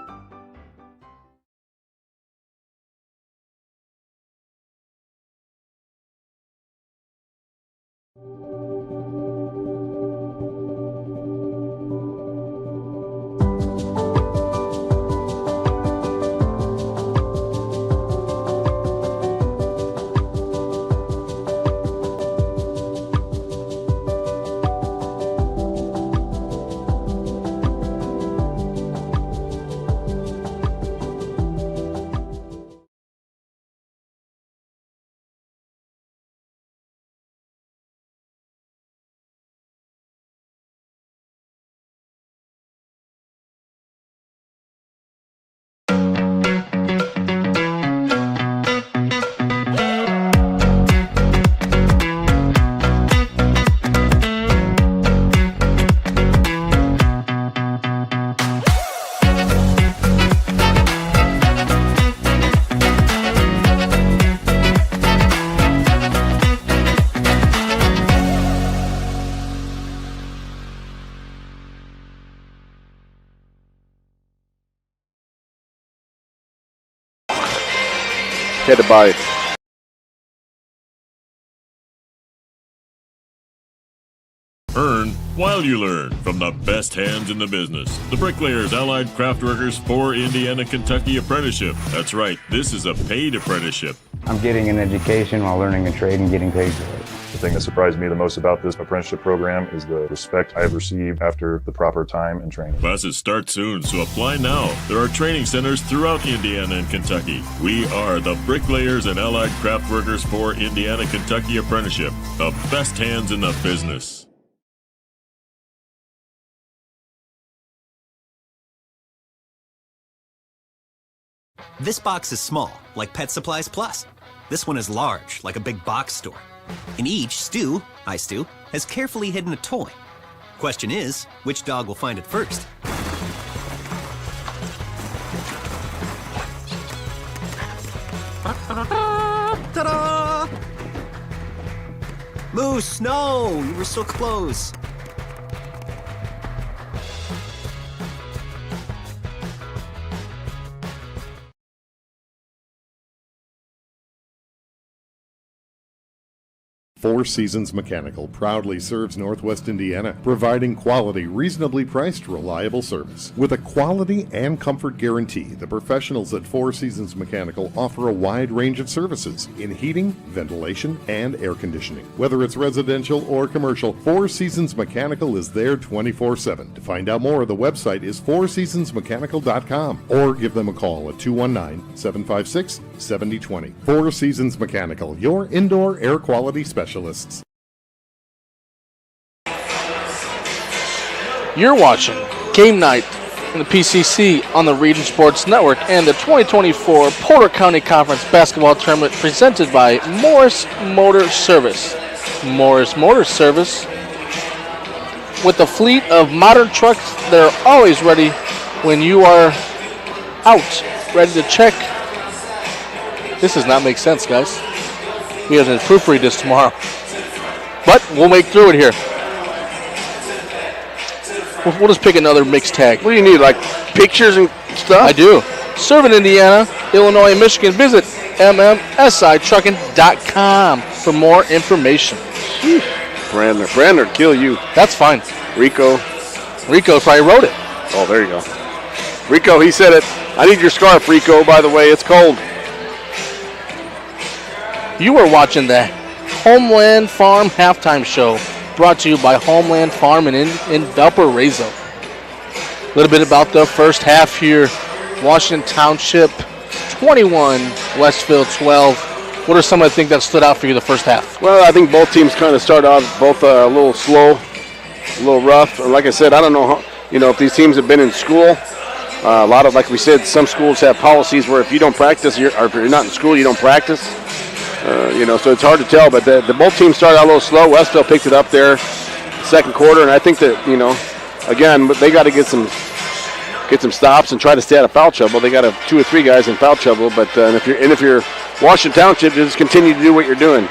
Headed by Earn while you learn from the best hands in the business. The Bricklayers Allied Craftworkers for Indiana, Kentucky Apprenticeship. That's right, this is a paid apprenticeship. I'm getting an education while learning a trade and getting paid for it. The thing that surprised me the most about this apprenticeship program is the respect I've received after the proper time and training. Classes start soon, so apply now. There are training centers throughout Indiana and Kentucky. We are the Bricklayers and Allied Craftworkers for Indiana, Kentucky Apprenticeship. The best hands in the business. This box is small, like Pet Supplies Plus. This one is large, like a big box store. In each, Stu, hi Stu, has carefully hidden a toy. Question is, which dog will find it first? Ta-da! Moose, no! You were so close. Four Seasons Mechanical proudly serves Northwest Indiana, providing quality, reasonably priced, reliable service. With a quality and comfort guarantee, the professionals at Four Seasons Mechanical offer a wide range of services in heating, ventilation, and air conditioning. Whether it's residential or commercial, Four Seasons Mechanical is there 24/7. To find out more, the website is fourseasonsmechanical.com or give them a call at 219-756-7020. Four Seasons Mechanical, your indoor air quality specialist. You're watching Game Night in the PCC on the Region Sports Network and the 2024 Porter County Conference Basketball Tournament presented by Morris Motor Service. Morris Motor Service, with a fleet of modern trucks that are always ready when you are out, ready to check. This does not make sense, guys. We have to proofread this tomorrow. But we'll make through it here. We'll just pick another mixed tag. What do you need, like pictures and stuff? I do. Serving Indiana, Illinois, and Michigan. Visit mmsitrucking.com for more information. Brandner would kill you. That's fine. Rico probably wrote it. Oh, there you go. Rico, he said it. I need your scarf, Rico, by the way. It's cold. You are watching the Homeland Farm Halftime Show, brought to you by Homeland Farm in Valparaiso. A little bit about the first half here. Washington Township 21, Westville 12. What are some of the things that stood out for you the first half? Well, I think both teams kind of started off both a little slow, a little rough. And like I said, I don't know if these teams have been in school. A lot of, like we said, some schools have policies where if you don't practice, or if you're not in school, you don't practice. So it's hard to tell, but the both teams started out a little slow. Westville picked it up there second quarter, and I think that, again, they got to get some stops and try to stay out of foul trouble. They got 2 or 3 guys in foul trouble, but if you're Washington Township, just continue to do what you're doing.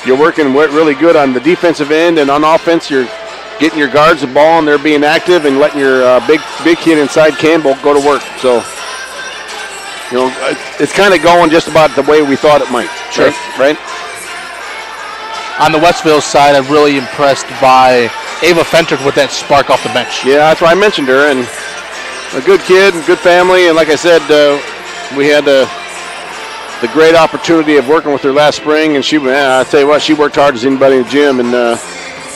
You're working really good on the defensive end, and on offense, you're getting your guards the ball and they're being active and letting your big kid inside Campbell go to work. So, it's kind of going just about the way we thought it might. Sure. Right? On the Westville side, I'm really impressed by Ava Fentrick with that spark off the bench. Yeah, that's why I mentioned her. And a good kid and good family. And like I said, we had the great opportunity of working with her last spring. And I tell you what, she worked hard as anybody in the gym. And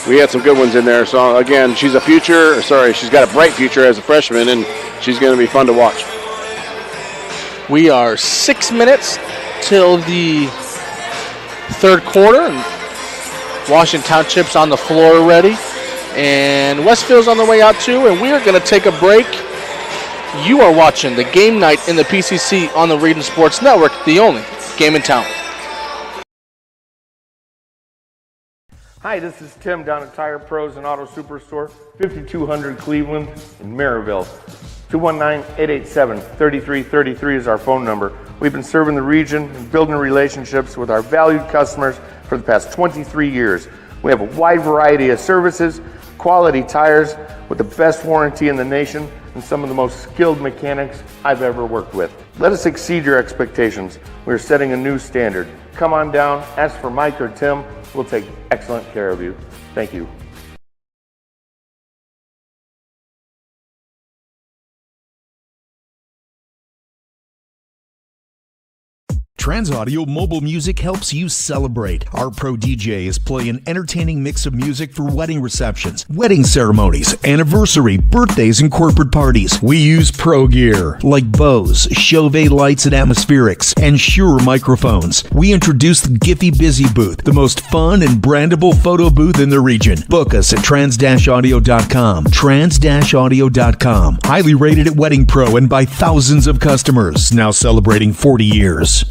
we had some good ones in there. So, again, she's got a bright future as a freshman. And she's going to be fun to watch. We are 6 minutes till the third quarter. And Washington Township's on the floor already. And Westville's on the way out too. And we are going to take a break. You are watching the game night in the PCC on the Region Sports Network, the only game in town. Hi, this is Tim down at Tire Pros and Auto Superstore, 5200 Cleveland in Maryville. 219-887-3333 is our phone number. We've been serving the region and building relationships with our valued customers for the past 23 years. We have a wide variety of services, quality tires with the best warranty in the nation, and some of the most skilled mechanics I've ever worked with. Let us exceed your expectations. We're setting a new standard. Come on down, ask for Mike or Tim. We'll take excellent care of you. Thank you. TransAudio Mobile Music helps you celebrate. Our pro DJs play an entertaining mix of music for wedding receptions, wedding ceremonies, anniversary, birthdays, and corporate parties. We use pro gear like Bose, Chauvet lights and atmospherics, and Shure microphones. We introduced the Giphy Busy Booth, the most fun and brandable photo booth in the region. Book us at trans-audio.com. Trans-audio.com. Highly rated at Wedding Pro and by thousands of customers. Now celebrating 40 years.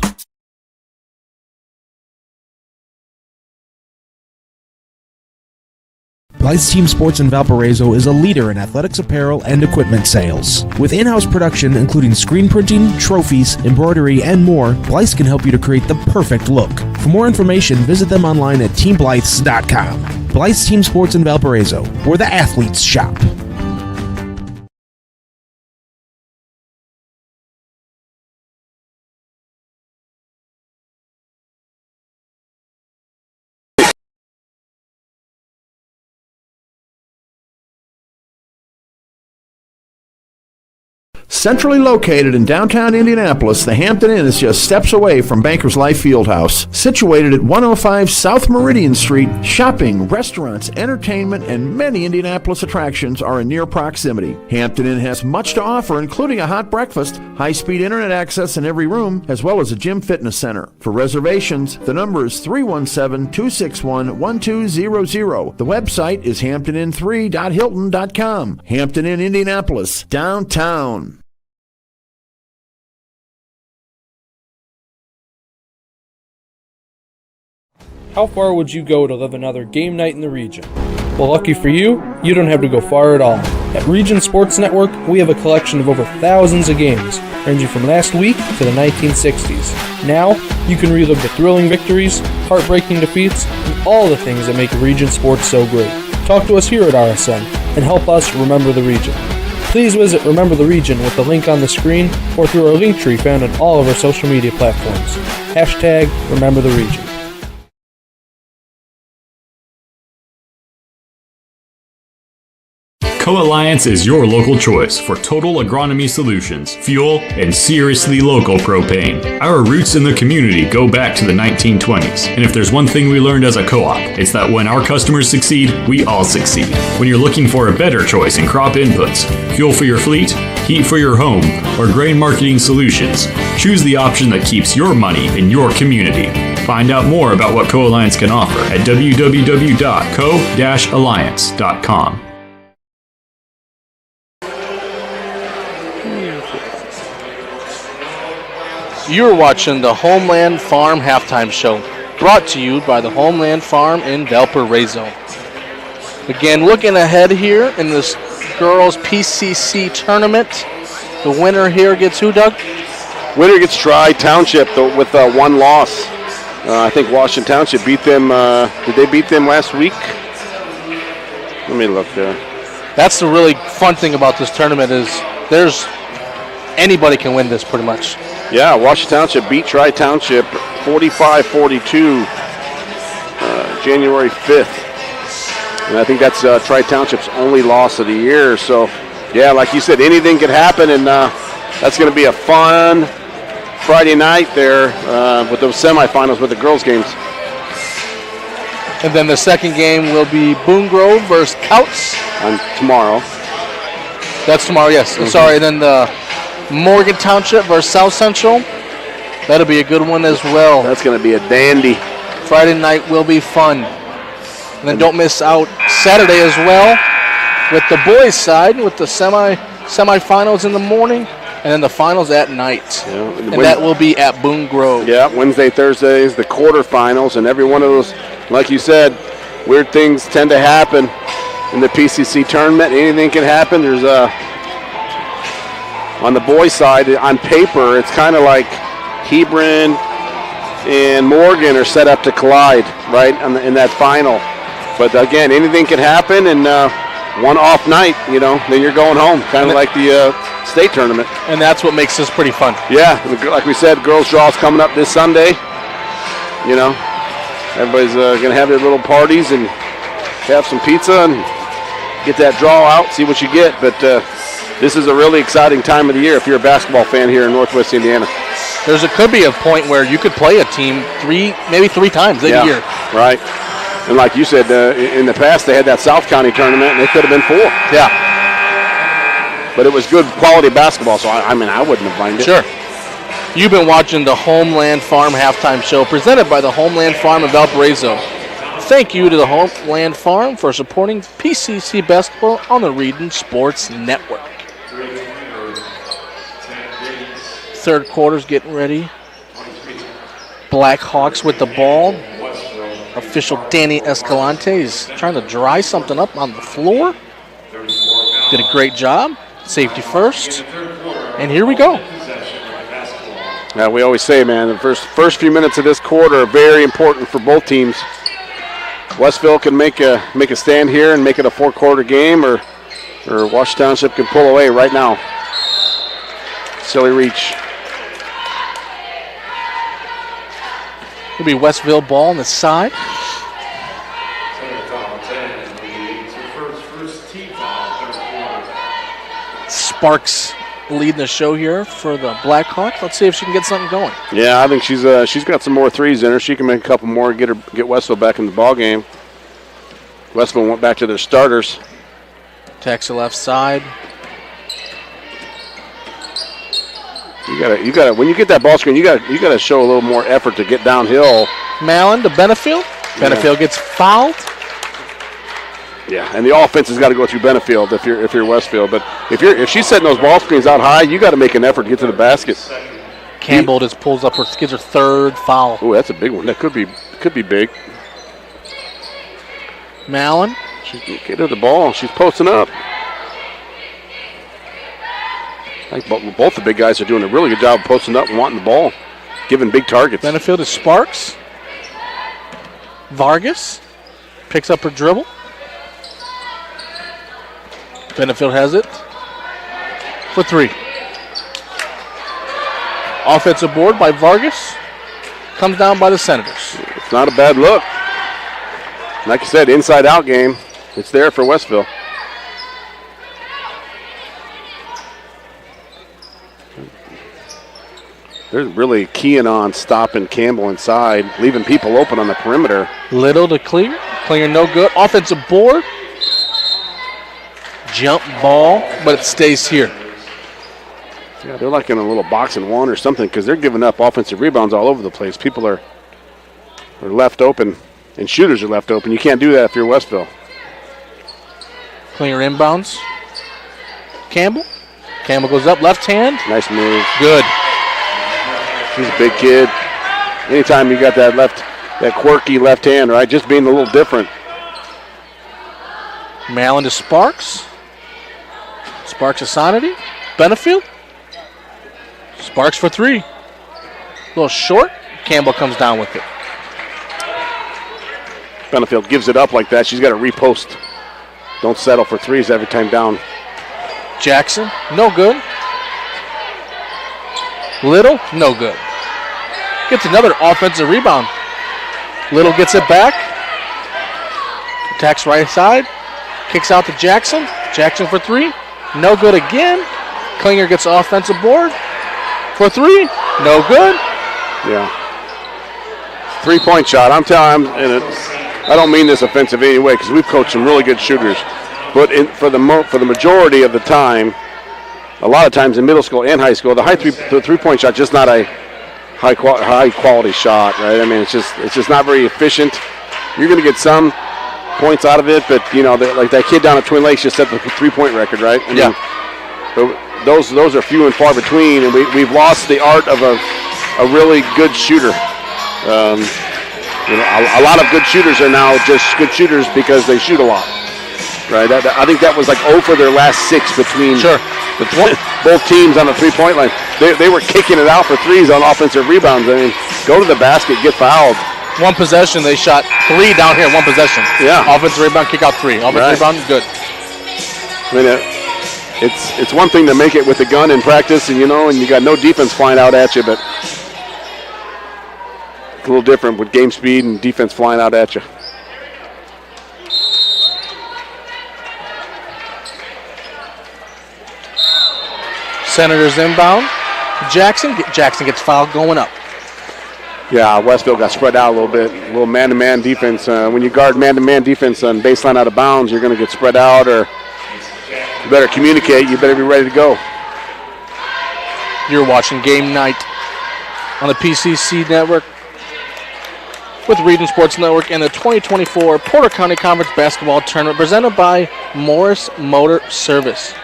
Blythe's Team Sports in Valparaiso is a leader in athletics apparel and equipment sales. With in-house production including screen printing, trophies, embroidery, and more, Blythe's can help you to create the perfect look. For more information, visit them online at teamblythes.com. Blythe's Team Sports in Valparaiso, where the athletes shop. Centrally located in downtown Indianapolis, the Hampton Inn is just steps away from Bankers Life Fieldhouse. Situated at 105 South Meridian Street, shopping, restaurants, entertainment, and many Indianapolis attractions are in near proximity. Hampton Inn has much to offer, including a hot breakfast, high-speed internet access in every room, as well as a gym fitness center. For reservations, the number is 317-261-1200. The website is hamptonin3.hilton.com. Hampton Inn, Indianapolis, downtown. How far would you go to live another game night in the region? Well, lucky for you, you don't have to go far at all. At Region Sports Network, we have a collection of over thousands of games, ranging from last week to the 1960s. Now, you can relive the thrilling victories, heartbreaking defeats, and all the things that make Region Sports so great. Talk to us here at RSN and help us remember the region. Please visit Remember the Region with the link on the screen or through our link tree found on all of our social media platforms. Hashtag Remember the Region. Co-Alliance is your local choice for total agronomy solutions, fuel, and seriously local propane. Our roots in the community go back to the 1920s, and if there's one thing we learned as a co-op, it's that when our customers succeed, we all succeed. When you're looking for a better choice in crop inputs, fuel for your fleet, heat for your home, or grain marketing solutions, choose the option that keeps your money in your community. Find out more about what Co-Alliance can offer at www.co-alliance.com. You're watching the Homeland Farm Halftime Show, brought to you by the Homeland Farm in Valparaiso. Again, looking ahead here in this girls' PCC tournament, the winner here gets who, Doug? Winner gets Township with one loss. I think Washington Township beat them. Did they beat them last week? Let me look there. That's the really fun thing about this tournament is anybody can win this pretty much. Yeah, Washington Township beat Township 45-42 January 5th. And I think that's Township's only loss of the year. So, yeah, like you said, anything could happen, and that's going to be a fun Friday night there with those semifinals with the girls' games. And then the second game will be Boone Grove versus Couts. On tomorrow. That's tomorrow, yes. Mm-hmm. Sorry, and then the Morgan Township versus South Central. That'll be a good one as well. That's going to be a dandy. Friday night will be fun. And then don't miss out Saturday as well with the boys' side with the semifinals in the morning and then the finals at night. Yeah. And that will be at Boone Grove. Yeah, Wednesday, Thursdays, the quarterfinals, and every one of those, like you said, weird things tend to happen in the PCC tournament. Anything can happen. There's on the boys' side, on paper, it's kind of like Hebron and Morgan are set up to collide, right, in that final. But again, anything can happen, and one off night, then you're going home, kind of like the state tournament. And that's what makes this pretty fun. Yeah, like we said, girls' draw is coming up this Sunday. Everybody's going to have their little parties and have some pizza and get that draw out, see what you get. But this is a really exciting time of the year if you're a basketball fan here in Northwest Indiana. Could be a point where you could play a team maybe three times a year. Right. And like you said, in the past they had that South County tournament, and it could have been 4. Yeah. But it was good quality basketball, so I wouldn't have minded. Sure. You've been watching the Homeland Farm halftime show presented by the Homeland Farm of Valparaiso. Thank you to the Homeland Farm for supporting PCC basketball on the Region Sports Network. Third quarter's getting ready. Blackhawks with the ball. Official Danny Escalante is trying to dry something up on the floor. Did a great job. Safety first. And here we go. Yeah, we always say, man, the first few minutes of this quarter are very important for both teams. Westville can make a stand here and make it a 4-quarter game, or Washington Township can pull away right now. Silly reach. It'll be Westville ball on the side. Sparks leading the show here for the Blackhawks. Let's see if she can get something going. Yeah, I think she's got some more threes in her. She can make a couple more, get Westville back in the ball game. Westville went back to their starters. Attacks the left side. You gotta. When you get that ball screen, you gotta show a little more effort to get downhill. Mallon to Benefield. Benefield gets fouled. Yeah, and the offense has got to go through Benefield if you're Westfield. But if she's setting those ball screens out high, you got to make an effort to get to the basket. Campbell just pulls up gets her third foul. Oh, that's a big one. That could be big. Mallon. She can get her the ball. She's posting up. I think both the big guys are doing a really good job of posting up and wanting the ball, giving big targets. Benefield is Sparks. Vargas picks up her dribble. Benefield has it for 3. Offensive board by Vargas. Comes down by the Senators. It's not a bad look. Like I said, inside-out game. It's there for Westville. They're really keying on stopping Campbell inside, leaving people open on the perimeter. Little to clear. Clear no good. Offensive board. Jump ball, but it stays here. Yeah, they're like in a little box and one or something because they're giving up offensive rebounds all over the place. People are left open, and shooters are left open. You can't do that if you're Westville. Clear inbounds. Campbell. Campbell goes up, left hand. Nice move. Good. He's a big kid. Anytime you got that quirky left hand, right? Just being a little different. Mallon to Sparks. Sparks to Sonity. Benefield. Sparks for 3. A little short. Campbell comes down with it. Benefield gives it up like that. She's got to repost. don't settle for threes every time down. Jackson, no good. Little, no good. Gets another offensive rebound. Little gets it back. Attacks right side. Kicks out to Jackson. Jackson for three. No good again. Klinger gets an offensive board. For three. No good. Yeah. 3-point shot. I'm telling you, and I don't mean this offensive anyway because we've coached some really good shooters. But for the majority of the time, a lot of times in middle school and high school, the three-point shot just not a high quality shot, right? I mean, it's just not very efficient. You're going to get some points out of it, but like that kid down at Twin Lakes just set the 3-point record, right? I mean, but those are few and far between, and we've lost the art of a really good shooter. A lot of good shooters are now just good shooters because they shoot a lot, right? I think that was like 0 for their last 6 between both teams on the 3-point line. They were kicking it out for threes on offensive rebounds. I mean, go to the basket, get fouled. One possession, they shot 3 down here, one possession. Yeah. Offensive rebound, kick out 3. Offensive rebound, good. I mean, it's one thing to make it with a gun in practice, and you got no defense flying out at you, but it's a little different with game speed and defense flying out at you. Senators inbound. Jackson gets fouled going up. Yeah, Westville got spread out a little bit. A little man-to-man defense. When you guard man-to-man defense on baseline out of bounds, you're going to get spread out, or you better communicate. You better be ready to go. You're watching Game Night on the PCC Network with Region Sports Network and the 2024 Porter County Conference Basketball Tournament presented by Morris Motor Service.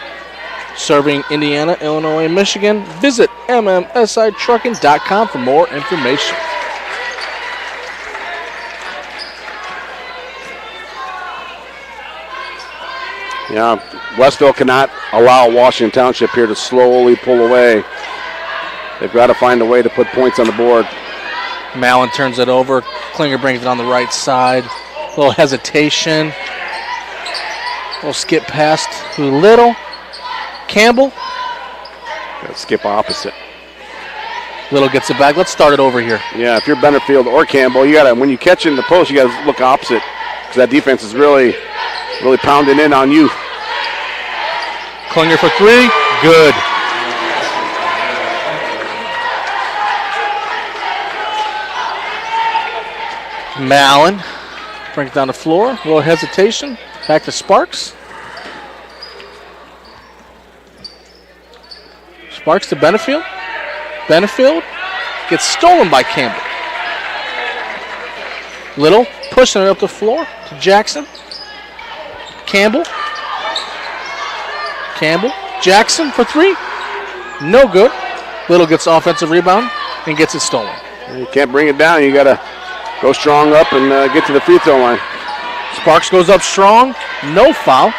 Serving Indiana, Illinois, and Michigan. Visit mmsitrucking.com for more information. Yeah, Westville cannot allow Washington Township here to slowly pull away. They've got to find a way to put points on the board. Mallon turns it over. Klinger brings it on the right side. A little hesitation. A little skip past to Little. Campbell. Got to skip opposite. Little gets it back. Let's start it over here. Yeah, if you're Benterfield or Campbell, when you catch it in the post, you got to look opposite because that defense is really pounding in on you. Klinger for 3. Good. Mallon brings it down the floor. A little hesitation. Back to Sparks. Sparks to Benefield. Benefield gets stolen by Campbell. Little pushing it up the floor to Jackson. Campbell. Jackson for 3. No good. Little gets offensive rebound and gets it stolen. You can't bring it down. You got to go strong up and get to the free throw line. Sparks goes up strong. No foul.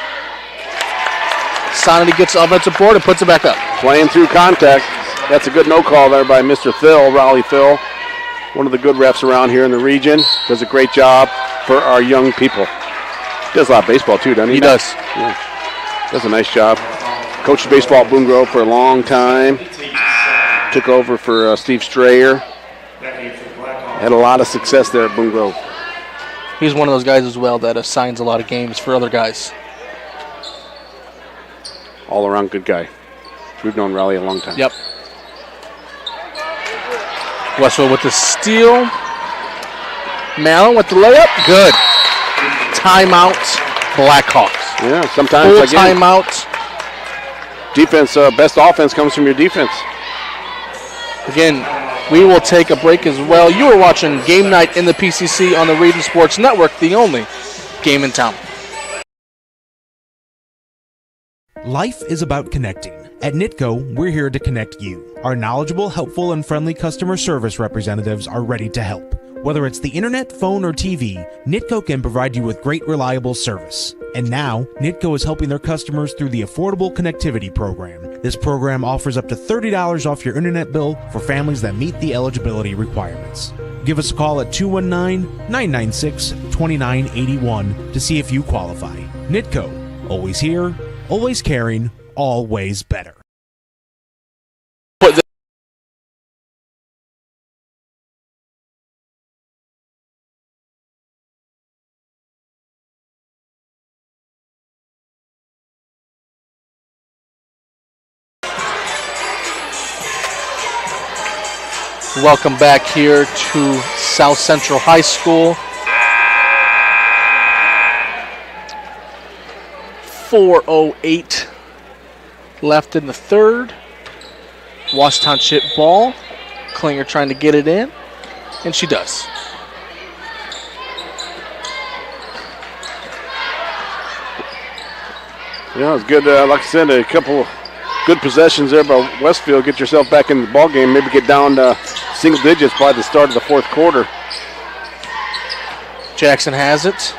Sonity gets the offensive board and puts it back up. Playing through contact. That's a good no call there by Mr. Phil, Raleigh Phil. One of the good refs around here in the region. Does a great job for our young people. Does a lot of baseball too, doesn't he? He does. Yeah. Does a nice job. Coached baseball at Boone Grove for a long time. Took over for Steve Strayer. Had a lot of success there at Boone Grove. He's one of those guys as well that assigns a lot of games for other guys. All around good guy. We've known Raleigh a long time. Yep. Westville with the steal. Mallon with the layup. Good. Timeout, Blackhawks. Yeah, sometimes full again, timeout. Defense, best offense comes from your defense. Again, we will take a break as well. You are watching Game Night in the PCC on the Region Sports Network, the only game in town. Life is about connecting. At Nitco, we're here to connect you. Our knowledgeable, helpful, and friendly customer service representatives are ready to help. Whether it's the internet, phone, or TV, Nitco can provide you with great, reliable service. And now, Nitco is helping their customers through the Affordable Connectivity Program. This program offers up to $30 off your internet bill for families that meet the eligibility requirements. Give us a call at 219-996-2981 to see if you qualify. Nitco, Always here, always caring, always better. Welcome back here to South Central High School. 4:08 left in the third. Wash Township ball. Klinger trying to get it in, and she does. Yeah, it's good. Like I said, a couple good possessions there by Westville. Get yourself back in the ball game. Maybe get down to single digits by the start of the fourth quarter. Jackson has it.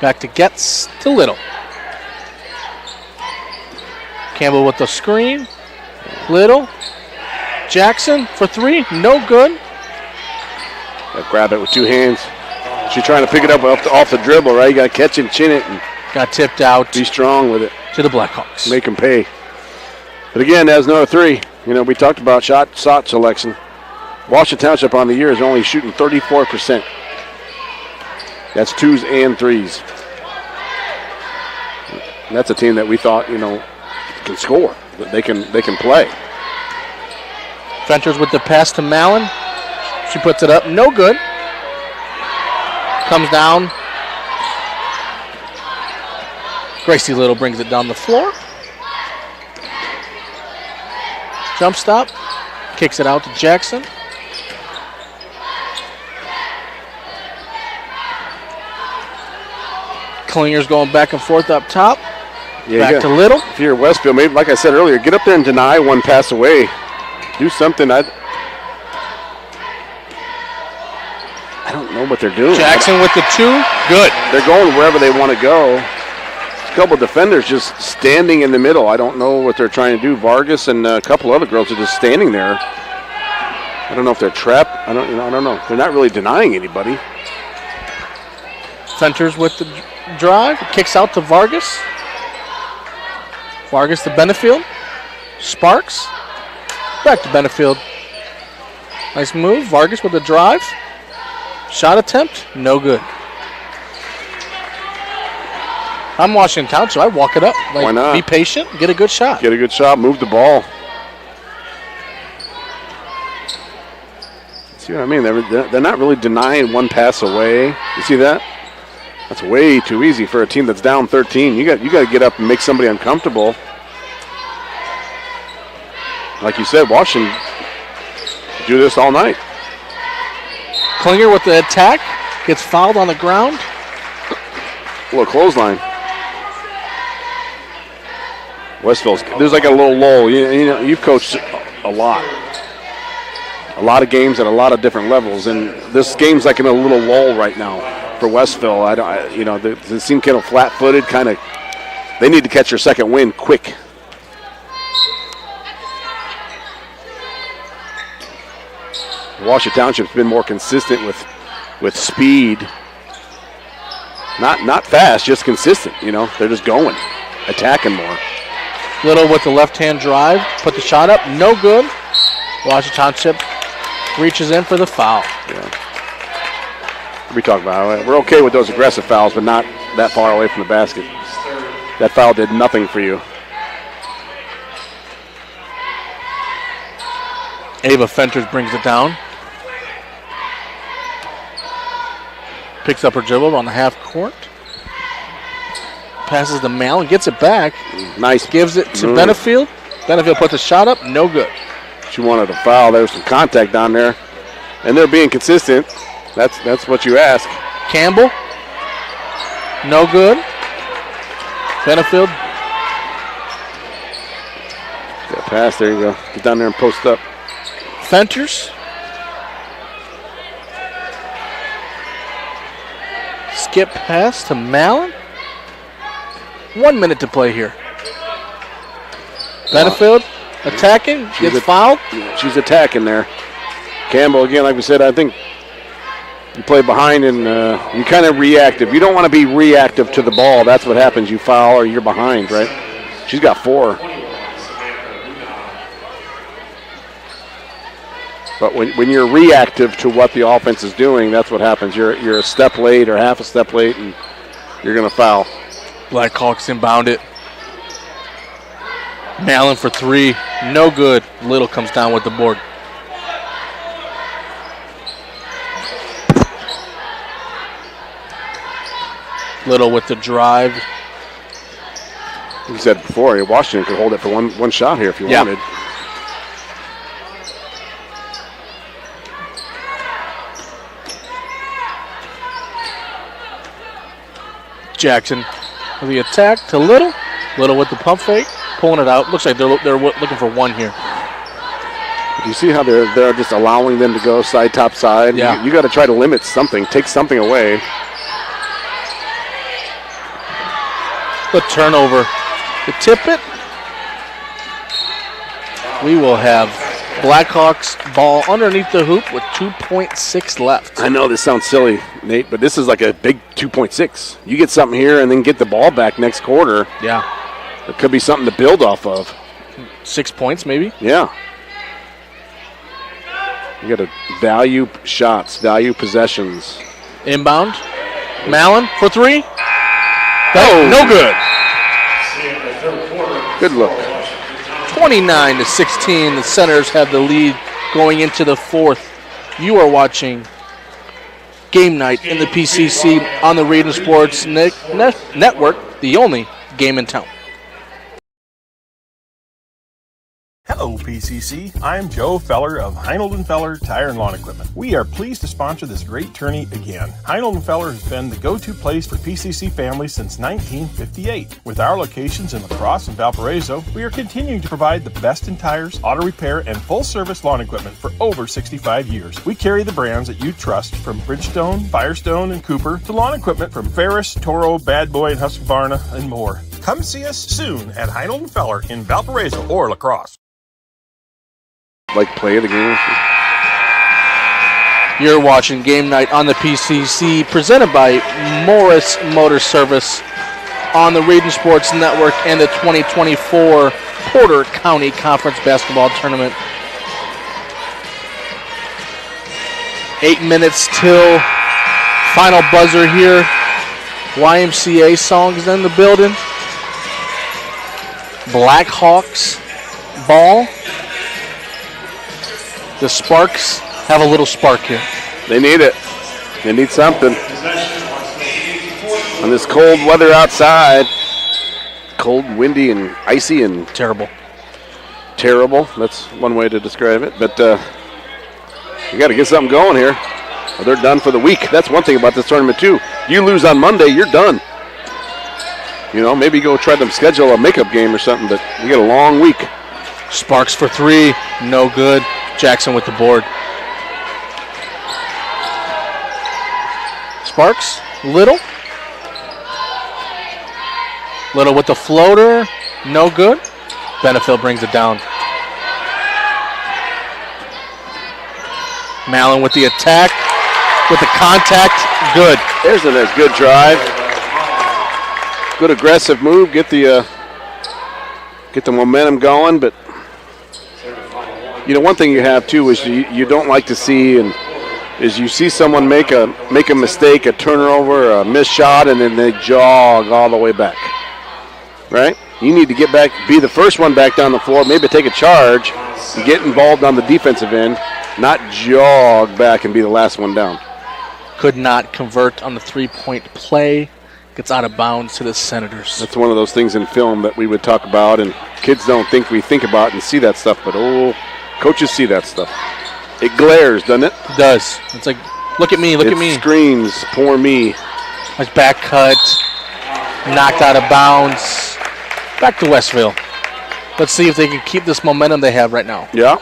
Back to Getz to Little. Campbell with the screen. Little. Jackson for three. No good. Grab it with two hands. She's trying to pick it up off the dribble, right? You got to catch it and chin it. And got tipped out. Be strong with it. To the Blackhawks. Make them pay. But again, that's another three. You know, we talked about shot selection. Washington Township on the year is only shooting 34%. That's twos and threes. And that's a team that we thought, you know, can score. That they can play. Ventures with the pass to Mallon. She puts it up. No good. Comes down. Gracie Little brings it down the floor. Jump stop. Kicks it out to Jackson. Klinger's going back and forth up top. Yeah, back to Little. If you're Westville, maybe, like I said earlier, get up there and deny one pass away. Do something. I don't know what they're doing. Jackson with the two. Good. They're going wherever they want to go. A couple of defenders just standing in the middle. I don't know what they're trying to do. Vargas and a couple other girls are just standing there. I don't know if they're trapped. I don't know. They're not really denying anybody. Venters with the drive. Kicks out to Vargas. Vargas to Benefield. Sparks. Back to Benefield. Nice move. Vargas with the drive. Shot attempt. No good. I'm Washington Township. I walk it up. Why not? Be patient. Get a good shot. Get a good shot. Move the ball. See what I mean? They're not really denying one pass away. You see that? That's way too easy for a team that's down 13. You got to get up and make somebody uncomfortable. Like you said, Washington do this all night. Klinger with the attack. Gets fouled on the ground. A little clothesline. Westville's, there's like a little lull. You know, you've coached a lot of games at a lot of different levels, and this game's like in a little lull right now for Westville. They seem kind of flat-footed, kind of. They need to catch their second win quick. Washington Township's been more consistent with speed. Not fast, just consistent. You know, they're just going, attacking more. Little with the left-hand drive. Put the shot up. No good. Washington Township reaches in for the foul. We talk about it. We're okay with those aggressive fouls, but not that far away from the basket. That foul did nothing for you. Ava Fenters brings it down. Picks up her dribble on the half court. Passes to Mallon, gets it back. Nice. Gives it to Benefield. Benefield puts a shot up, no good. She wanted a foul. There was some contact down there. And they're being consistent. That's what you ask. Campbell. No good. Benefield. Got a pass. There you go. Get down there and post up. Fenters. Skip pass to Mallon. 1 minute to play here. Benefield attacking. Gets fouled. She's attacking there. Campbell, again, like we said, I think You play behind and you kind of reactive. You don't want to be reactive to the ball. That's what happens. You foul or you're behind, right? She's got 4. But when you're reactive to what the offense is doing, that's what happens. You're a step late or half a step late, and you're going to foul. Blackhawks inbound it. Malin for 3. No good. Little comes down with the board. Little with the drive. You said before, Washington could hold it for one shot here if you wanted. Jackson with the attack to Little. Little with the pump fake, pulling it out. Looks like they're looking for 1 here. Do you see how they're just allowing them to go side, top, side? Yeah. You got to try to limit something, take something away. The turnover. To tip it. We will have Blackhawks ball underneath the hoop with 2.6 left. I know this sounds silly, Nate, but this is like a big 2.6. You get something here and then get the ball back next quarter. Yeah. It could be something to build off of. 6 points maybe? Yeah. You got to value shots, value possessions. Inbound. Malin for 3. No good. Good look. 29-16. The Senators have the lead going into the 4th. You are watching Game Night in the PCC on the Region Sports Network, the only game in town. Hello, PCC. I'm Joe Feller of Heinold & Feller Tire and Lawn Equipment. We are pleased to sponsor this great tourney again. Heinold & Feller has been the go-to place for PCC families since 1958. With our locations in La Crosse and Valparaiso, we are continuing to provide the best in tires, auto repair, and full-service lawn equipment for over 65 years. We carry the brands that you trust, from Bridgestone, Firestone, and Cooper, to lawn equipment from Ferris, Toro, Bad Boy, and Husqvarna, and more. Come see us soon at Heinold & Feller in Valparaiso or La Crosse. Like play of the game. You're watching Game Night on the PCC, presented by Morris Motor Service on the Region Sports Network and the 2024 Porter County Conference Basketball Tournament. 8 minutes till final buzzer here. YMCA songs in the building. Blackhawks ball. The Sparks have a little spark here. They need it. They need something. On this cold weather outside, cold, windy, and icy, and terrible. Terrible. That's one way to describe it. But you got to get something going here, or they're done for the week. That's one thing about this tournament too. You lose on Monday, you're done. You know, maybe go try to schedule a makeup game or something, but you get a long week. Sparks for 3, no good. Jackson with the board. Sparks, Little. Little with the floater, no good. Benefield brings it down. Malin with the attack, with the contact, good. There's a good drive. Good aggressive move, get the momentum going, but you know, one thing you have too is you don't like to see, and is you see someone make a mistake, a turnover, a missed shot, and then they jog all the way back. Right? You need to get back, be the first one back down the floor, maybe take a charge, and get involved on the defensive end, not jog back and be the last one down. Could not convert on the 3-point play. Gets out of bounds to the Senators. That's one of those things in film that we would talk about, and kids don't think we think about and see that stuff, but coaches see that stuff. It glares, doesn't it? It does. It's like, look at me, look at me. It screams, poor me. Like back cut, knocked out of bounds. Back to Westville. Let's see if they can keep this momentum they have right now. Yeah.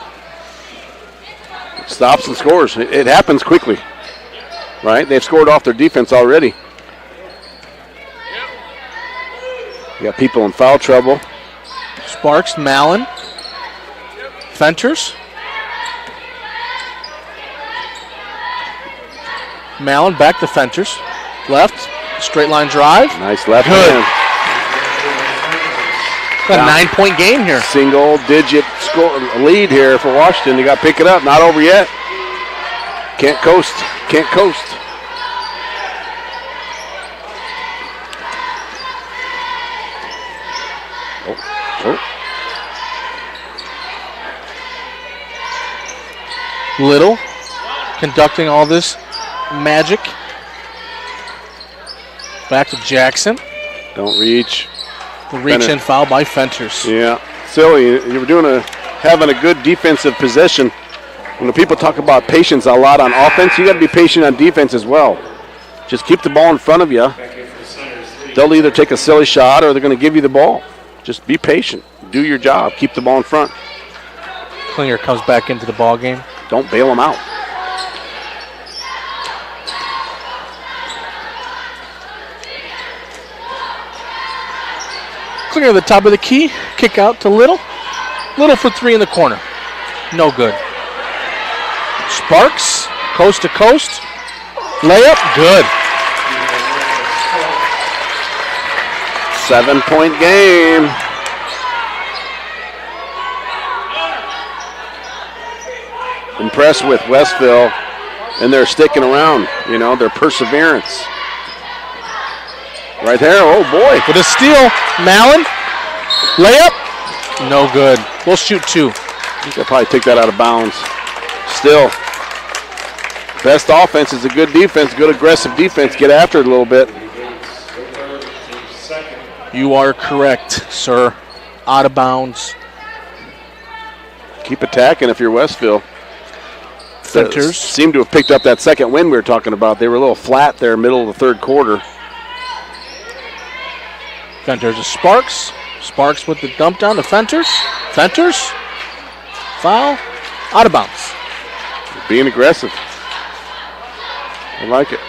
Stops and scores. It happens quickly, right? They've scored off their defense already. You got people in foul trouble. Sparks, Malin. Fenters. Mallon back to Fenters. Left, straight line drive. Nice left Good. hand. A 9-point game here. Single-digit score lead here for Washington. You got to pick it up. Not over yet. Can't coast. Can't coast. Little conducting all this magic. Back to Jackson. Don't reach. The reach in foul by Fenters. Yeah. Silly. You were having a good defensive possession. When people talk about patience a lot on offense, you got to be patient on defense as well. Just keep the ball in front of you. They'll either take a silly shot or they're going to give you the ball. Just be patient. Do your job. Keep the ball in front. Klinger comes back into the ball game. Don't bail them out. Klinger at the top of the key. Kick out to Little. Little for three in the corner. No good. Sparks, coast to coast. Layup, good. 7-point game. Impressed with Westville, and they're sticking around, their perseverance. Right there, oh boy. With a steal, Mallon. Layup, no good. We'll shoot two. I think they'll probably take that out of bounds. Still, best offense is a good defense, good aggressive defense. Get after it a little bit. You are correct, sir. Out of bounds. Keep attacking if you're Westville. Fenters seem to have picked up that second win we were talking about. They were a little flat there, middle of the third quarter. Fenters to Sparks. Sparks with the dump down to Fenters. Fenters. Foul. Out of bounds. Being aggressive. I like it.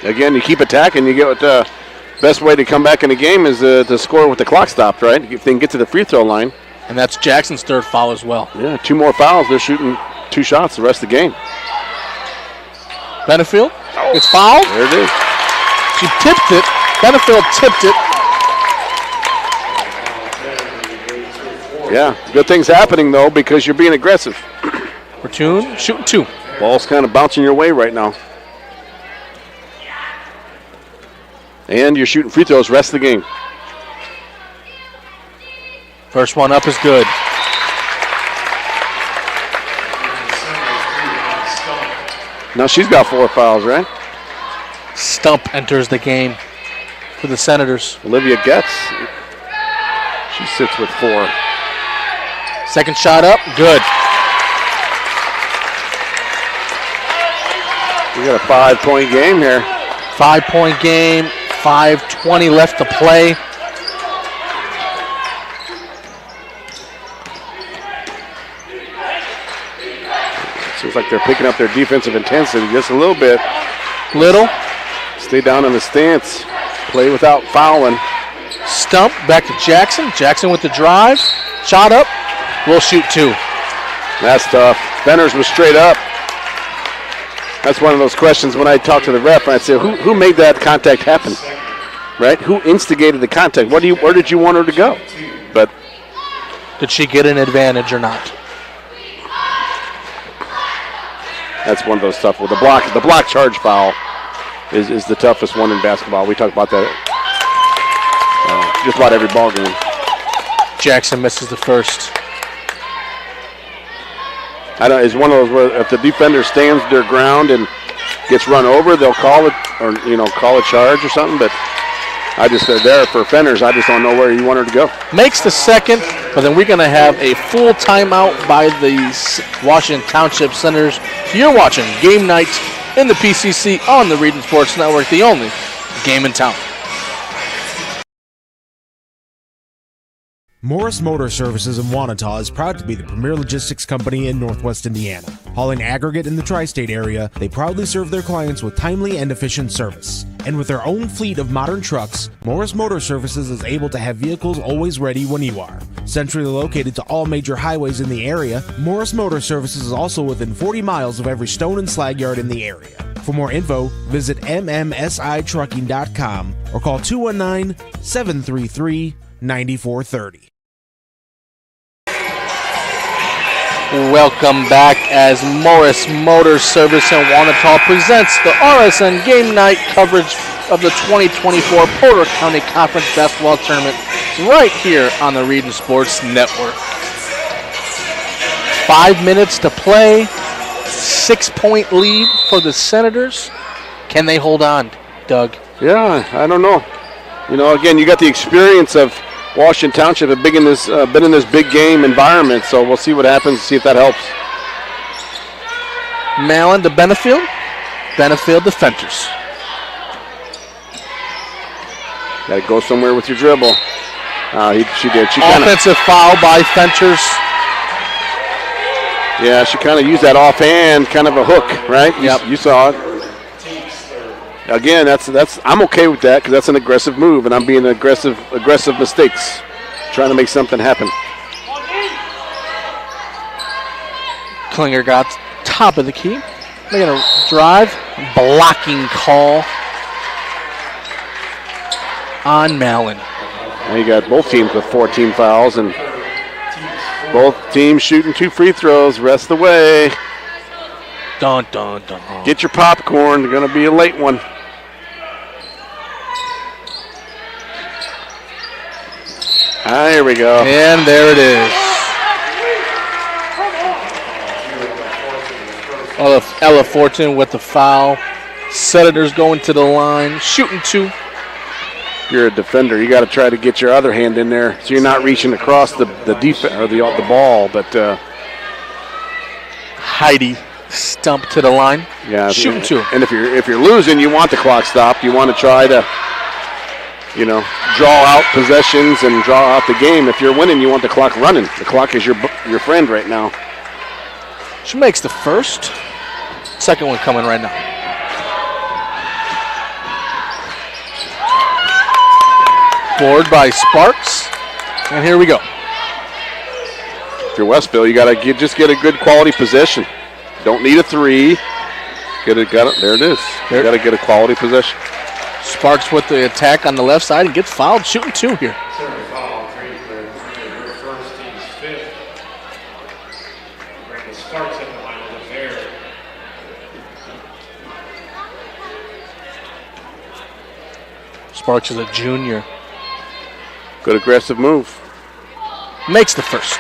Again, you keep attacking. You get what best way to come back in the game is to score with the clock stopped, right? If they can get to the free throw line. And that's Jackson's third foul as well. Yeah, 2 more fouls. They're shooting 2 shots the rest of the game. Benefield gets fouled. There it is. She tipped it. Benefield tipped it. Yeah, good things happening, though, because you're being aggressive. Fortune shooting 2. Ball's kind of bouncing your way right now. And you're shooting free throws rest of the game. First one up is good. Now she's got 4 fouls, right? Stump enters the game for the Senators. Olivia Getz. She sits with 4. Second shot up, good. We got a 5-point game here. 5-point game, 5:20 left to play. Seems like they're picking up their defensive intensity just a little bit. Little. Stay down in the stance. Play without fouling. Stump back to Jackson. Jackson with the drive. Shot up. We'll shoot 2. That's tough. Fenters was straight up. That's one of those questions when I talk to the ref and I say, who made that contact happen? Right? Who instigated the contact? Where did you want her to go? But did she get an advantage or not? That's one of those tough. Well, the block charge foul is the toughest one in basketball. We talk about that just about every ball game. Jackson misses the first. It's one of those where if the defender stands their ground and gets run over, they'll call it or call a charge or something. But they're there for Fenters. I just don't know where you want her to go. Makes the second, but then we're going to have a full timeout by the Washington Township Senators. You're watching Game Night in the PCC on the Region Sports Network, the only game in town. Morris Motor Services in Wanata is proud to be the premier logistics company in Northwest Indiana. Hauling aggregate in the tri-state area, they proudly serve their clients with timely and efficient service. And with their own fleet of modern trucks, Morris Motor Services is able to have vehicles always ready when you are. Centrally located to all major highways in the area, Morris Motor Services is also within 40 miles of every stone and slag yard in the area. For more info, visit mmsitrucking.com or call 219-733-9430. Welcome back as Morris Motor Service in Wanata presents the RSN Game Night coverage of the 2024 Porter County Conference Basketball Tournament right here on the Region Sports Network. 5 minutes to play, 6-point lead for the Senators. Can they hold on, Doug? Yeah, I don't know. You know, again, you got the experience of Washington Township have been in this big game environment, so we'll see what happens, see if that helps. Mallon to Benefield. Benefield to Fenters. Got to go somewhere with your dribble. She did. Offensive foul by Fenters. Yeah, she kind of used that offhand, kind of a hook, right? Yep. You saw it. Again, that's I'm okay with that because that's an aggressive move, and I'm being aggressive mistakes, trying to make something happen. Klinger got top of the key. Making a drive, blocking call on Mallon. Now you got both teams with 4 team fouls, and both teams shooting 2 free throws. Rest the way. Dun, dun, dun. Get your popcorn. It's going to be a late one. Here we go. And there it is. Ella Fortune with the foul. Senators going to the line, shooting 2. You're a defender. You got to try to get your other hand in there so you're not reaching across the defense or the ball. But Heidi stump to the line. Yeah, shooting 2. And if you're losing, you want the clock stopped. You want to try to, draw out possessions and draw out the game. If you're winning, you want the clock running. The clock is your friend right now. She makes the first. Second one coming right now. Board by Sparks. And here we go. If you're Westville, you got to just get a good quality possession. Don't need a 3. Got it. There it is. You got to get a quality possession. Sparks with the attack on the left side and gets fouled, shooting 2 here. Sparks is a junior. Good aggressive move. Makes the first.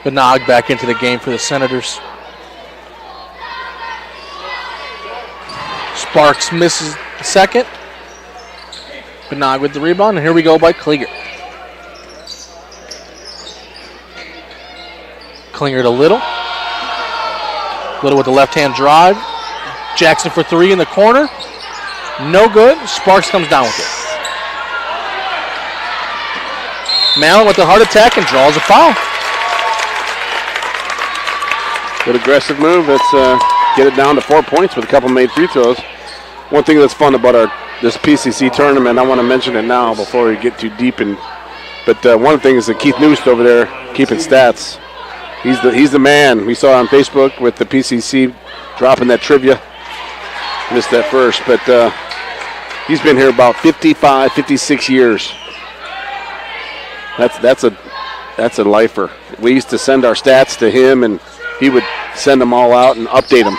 Benog back into the game for the Senators. Sparks misses the second. Benog with the rebound, and here we go by Klinger. Klinger to Little. Little with the left-hand drive. Jackson for 3 in the corner. No good. Sparks comes down with it. Mallon with the heart attack and draws a foul. Good aggressive move. Let's get it down to 4 points with a couple made free throws. One thing that's fun about this PCC tournament, I want to mention it now before we get too deep in. But one thing is that Keith Noost over there keeping stats. He's the man. We saw on Facebook with the PCC dropping that trivia. Missed that first, but he's been here about 55, 56 years. That's a lifer. We used to send our stats to him, and he would send them all out and update them.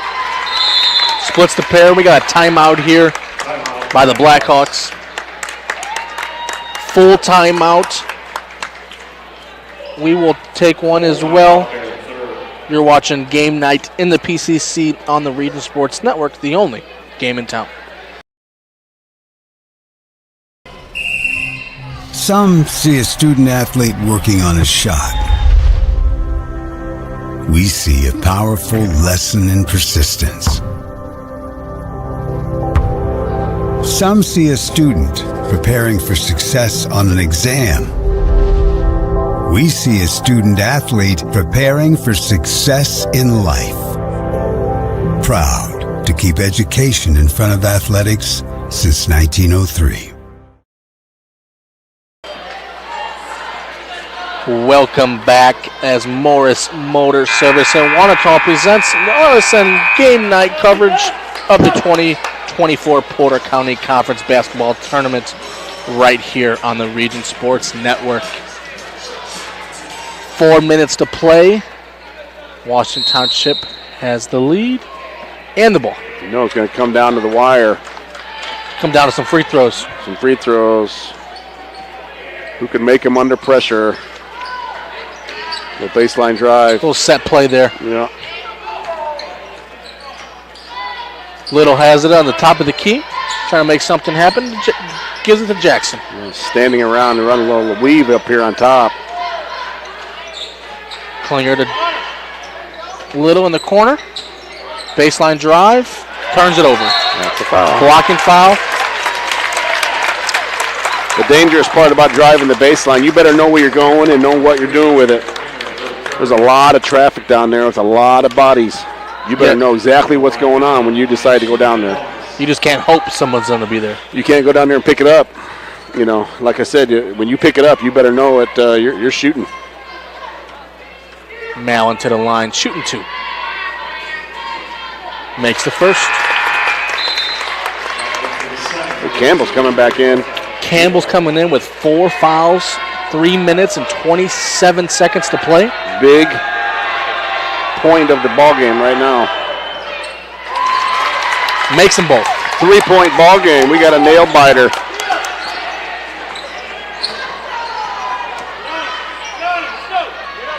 Splits the pair. We got a timeout here by the Blackhawks. Full timeout. We will take one as well. You're watching Game Night in the PCC on the Region Sports Network, the only game in town. Some see a student athlete working on a shot. We see a powerful lesson in persistence. Some see a student preparing for success on an exam. We see a student athlete preparing for success in life. Proud to keep education in front of athletics since 1903. Welcome back as Morris Motor Service and Wanata presents Morris and game night coverage of the 2024 Porter County Conference Basketball Tournament right here on the Region Sports Network. 4 minutes to play. Washington Township has the lead and the ball. You know it's going to come down to the wire. Come down to some free throws. Some free throws. Who can make them under pressure? The baseline drive. Little set play there. Yeah. Little has it on the top of the key. Trying to make something happen. Gives it to Jackson. Standing around and running a little weave up here on top. Klinger to Little in the corner. Baseline drive. Turns it over. That's a foul. Blocking foul. The dangerous part about driving the baseline, you better know where you're going and know what you're doing with it. There's a lot of traffic down there with a lot of bodies. You better know exactly what's going on when you decide to go down there. You just can't hope someone's going to be there. You can't go down there and pick it up. You know, like I said, when you pick it up, you better know it. You're shooting. Mallon to the line, shooting 2. Makes the first. And Campbell's coming back in. Campbell's coming in with 4 fouls, 3 minutes and 27 seconds to play. Big point of the ball game right now. Makes them both. 3-point ball game. We got a nail biter.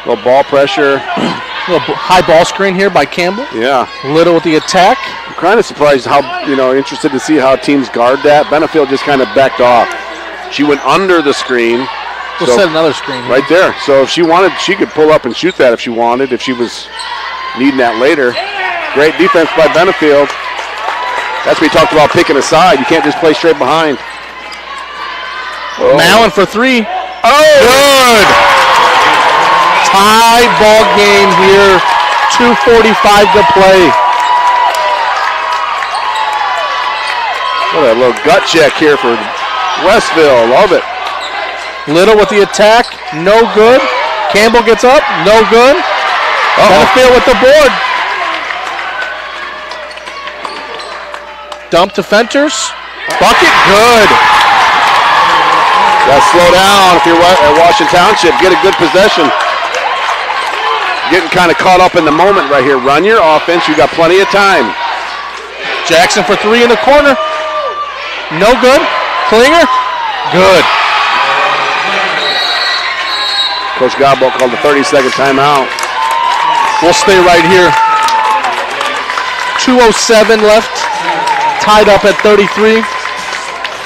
Little ball pressure. Little high ball screen here by Campbell. Yeah. Little with the attack. I'm kind of surprised how, interested to see how teams guard that. Benefield just kind of backed off. She went under the screen. We'll set another screen here. Right there. So if she wanted, she could pull up and shoot that if she wanted, if she was needing that later. Great defense by Benefield. That's what we talked about, picking a side. You can't just play straight behind. Mallon for 3. Oh! Good! Tie ball game here. 2:45 to play. What a little gut check here for Westville. Love it. Little with the attack. No good. Campbell gets up. No good. Benefield with the board. Dump to Fenters. Bucket. Good. Got to slow down if you're at Washington Township. Get a good possession. Getting kind of caught up in the moment right here. Run your offense. You got plenty of time. Jackson for 3 in the corner. No good. Klinger. Good. Coach Godbolt called the 30-second timeout. We'll stay right here. 2:07 left. Tied up at 33.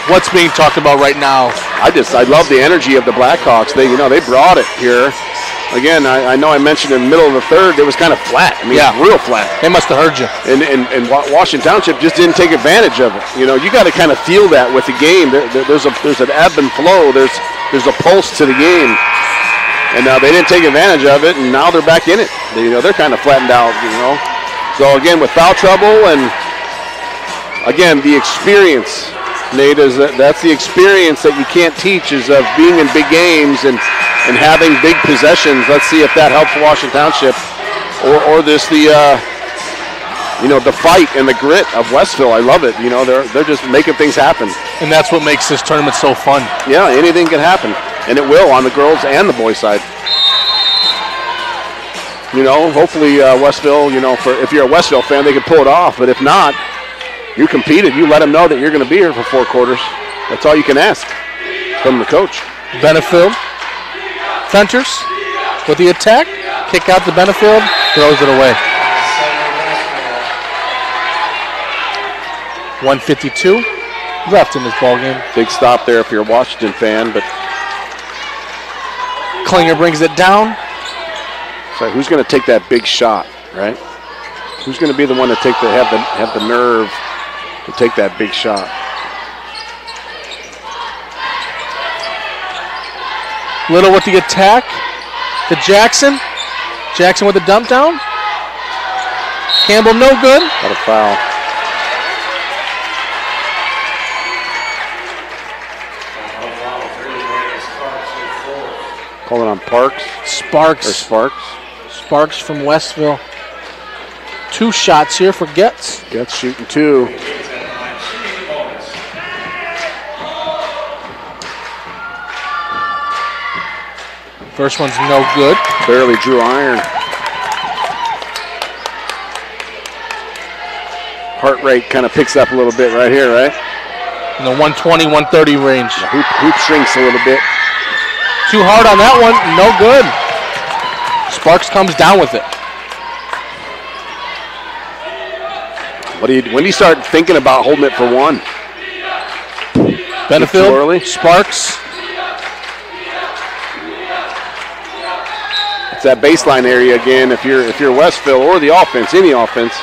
What's being talked about right now? I love the energy of the Blackhawks. They brought it here. Again, I know I mentioned in the middle of the third, it was kind of flat. I mean, real flat. They must have heard you. And Washington Township just didn't take advantage of it. You got to kind of feel that with the game. There's an ebb and flow. There's a pulse to the game. And they didn't take advantage of it, and now they're back in it. They're kind of flattened out, So, again, with foul trouble and, again, the experience, Nate, that's the experience that you can't teach, is of being in big games and having big possessions. Let's see if that helps Washington Township or the fight and the grit of Westville. I love it. They're just making things happen. And that's what makes this tournament so fun. Yeah, anything can happen. And it will on the girls and the boys side. Hopefully Westville, if you're a Westville fan, they can pull it off. But if not, you competed. You let them know that you're going to be here for 4 quarters. That's all you can ask from the coach. Benefield. Fenters with the attack. Kick out to Benefield. Throws it away. 1:52 left in this ball game. Big stop there if you're a Washington fan, but Klinger brings it down. So who's going to take that big shot, right? Who's going to be the one to have the nerve to take that big shot? Little with the attack. to Jackson. Jackson with the dump down. Campbell, no good. Got a foul. Calling on Parks. Sparks. Or Sparks. Sparks from Westville. 2 shots here for Getz. Getz shooting 2. First one's no good. Barely drew iron. Heart rate kind of picks up a little bit right here, right? In the 120, 130 range. The hoop shrinks a little bit. Too hard on that one. No good. Sparks comes down with it. When do you start thinking about holding it for 1? Benefield, Sparks. It's that baseline area again. If you're Westville or the offense, any offense,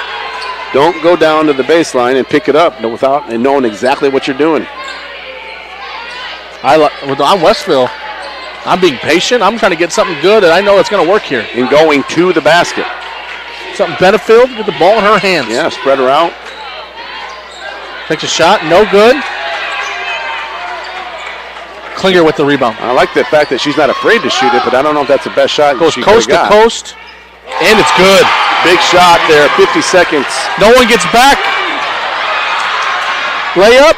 don't go down to the baseline and pick it up without knowing exactly what you're doing. I'm Westville. I'm being patient. I'm trying to get something good, and I know it's going to work here. And going to the basket. Something Benefield, get the ball in her hands. Yeah, spread her out. Takes a shot, no good. Klinger with the rebound. I like the fact that she's not afraid to shoot it, but I don't know if that's the best shot goes she coast to coast, and it's good. Big shot there, 50 seconds. No one gets back. Layup,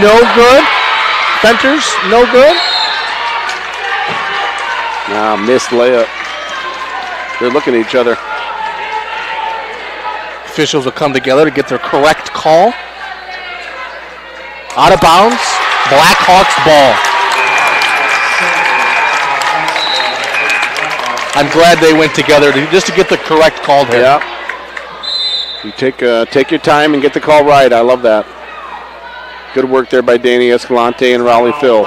no good. Fenters, no good. Nah, missed layup. They're looking at each other. Officials will come together to get their correct call. Out of bounds, Blackhawks ball. I'm glad they went together just to get the correct call there. Yeah. You take your time and get the call right. I love that. Good work there by Danny Escalante and Raleigh Phil.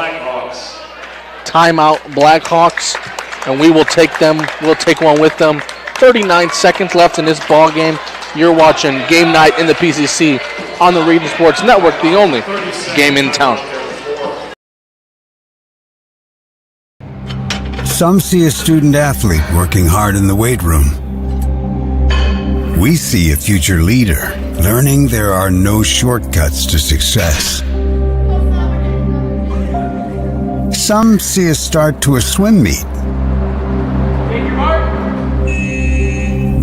Timeout Blackhawks, and we will take them. We'll take one with them. 39 seconds left in this ball game. You're watching Game Night in the PCC on the Region Sports Network, the only game in town. Some see a student athlete working hard in the weight room. We see a future leader learning there are no shortcuts to success. Some see a start to a swim meet.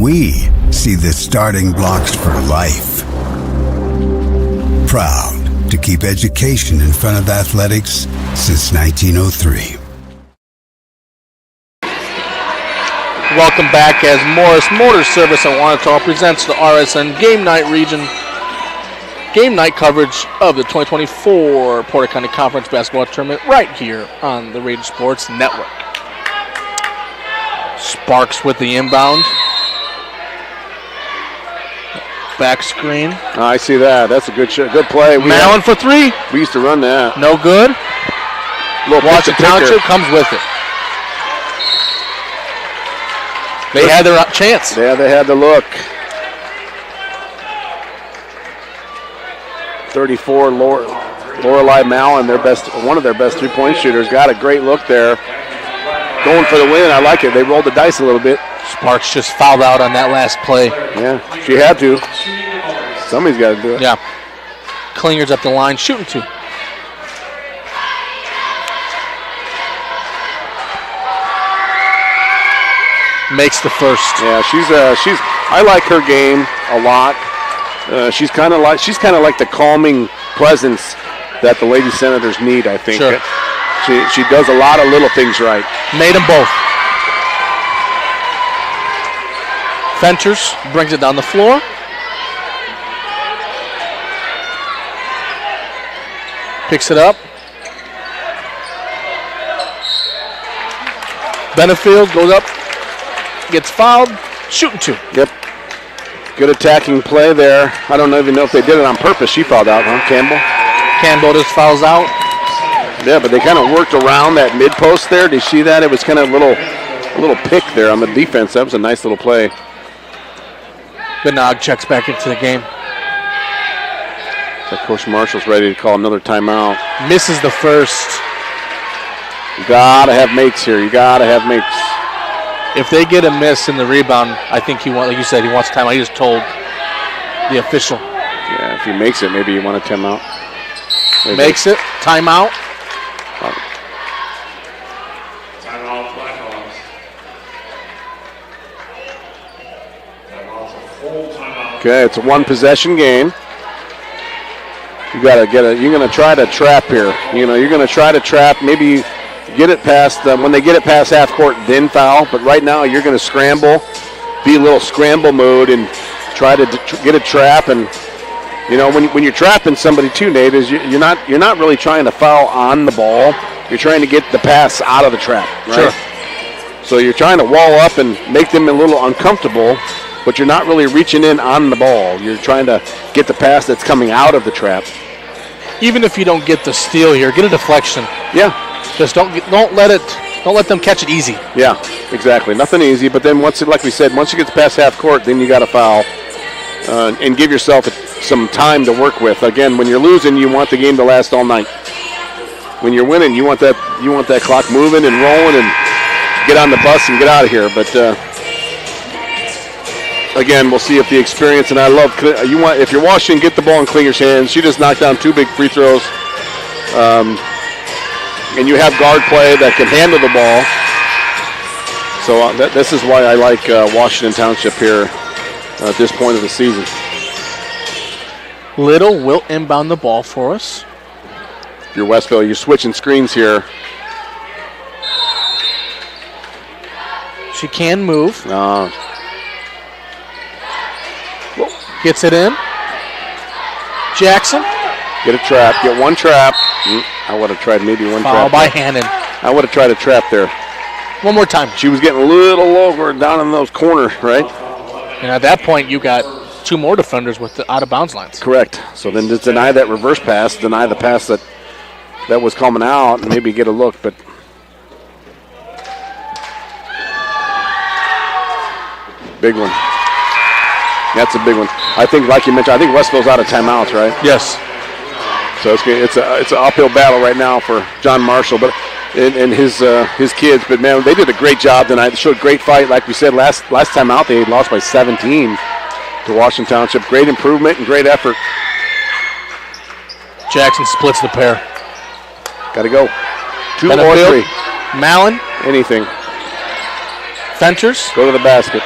We see the starting blocks for life. Proud to keep education in front of athletics since 1903. Welcome back as Morris Motor Service in Wanata presents the RSN Game Night Region. Game night coverage of the 2024 Porter County Conference Basketball Tournament right here on the Region Sports Network. Sparks with the inbound. Back screen. I see that. That's a good good play. Maryland for 3. We used to run that. No good. Washington Township comes with it. They had their chance. Yeah, they had the look. 34, Lorelei Mallon, one of their best three-point shooters, got a great look there. Going for the win. I like it. They rolled the dice a little bit. Sparks just fouled out on that last play. Yeah, she had to. Somebody's got to do it. Yeah. Klinger's up the line, shooting 2. Makes the first. Yeah, she's. I like her game a lot. She's kind of like the calming presence that the Lady Senators need. I think. Sure. She does a lot of little things right. Made them both. Fenters brings it down the floor. Picks it up. Benefield goes up, gets fouled, shooting 2. Yep. Good attacking play there. I don't even know if they did it on purpose. She fouled out, huh, Campbell? Campbell just fouls out. Yeah, but they kind of worked around that mid post there. Did you see that? It was kind of a little pick there on the defense. That was a nice little play. Benog checks back into the game. So Coach Marshall's ready to call another timeout. Misses the first. You gotta have makes here. You gotta have makes. If they get a miss in the rebound, I think like you said, he wants timeout. He just told the official. Yeah, if he makes it, maybe you want a timeout. Makes it, timeout. Timeout, Blackhawks. Timeout's a full timeout. Okay, it's a one possession game. You gotta you're gonna try to trap here. You're gonna try to trap, maybe get it past when they get it past half court, then foul. But right now you're gonna scramble, be a little scramble mode and try to get a trap. And when you're trapping somebody too, Nate, is you're not really trying to foul on the ball. You're trying to get the pass out of the trap, right? Sure. So you're trying to wall up and make them a little uncomfortable, but you're not really reaching in on the ball. You're trying to get the pass that's coming out of the trap. Even if you don't get the steal here, get a deflection. Yeah. Just don't let them catch it easy. Yeah, exactly. Nothing easy, but then like we said, once you get past half court, then you got to foul and give yourself some time to work with. Again, when you're losing, you want the game to last all night. When you're winning, you want that clock moving and rolling and get on the bus and get out of here. But again, we'll see if the experience, and I love, if you're Washington, get the ball in Klinger's hands. She just knocked down 2 big free throws. And you have guard play that can handle the ball. So this is why I like Washington Township here at this point of the season. Little will inbound the ball for us. If you're Westville, you're switching screens here. She can move. Gets it in. Jackson. Get a trap. Get one trap. I would have tried maybe one trap. Foul by Hannon. I would have tried a trap there. One more time. She was getting a little over down in those corners, right? And at that point, you got 2 more defenders with the out-of-bounds lines. Correct. So then just deny that reverse pass, deny the pass that was coming out, and maybe get a look. But big one. That's a big one. I think, like you mentioned, Westville's out of timeouts, right? Yes. So it's an uphill battle right now for John Marshall, but and his kids. But man, they did a great job tonight. They showed great fight, like we said last time out. They lost by 17 to Washington Township. Great improvement and great effort. Jackson splits the pair. Got to go. 2 Benefield, or 3. Mallon. Anything. Ventures. Go to the basket.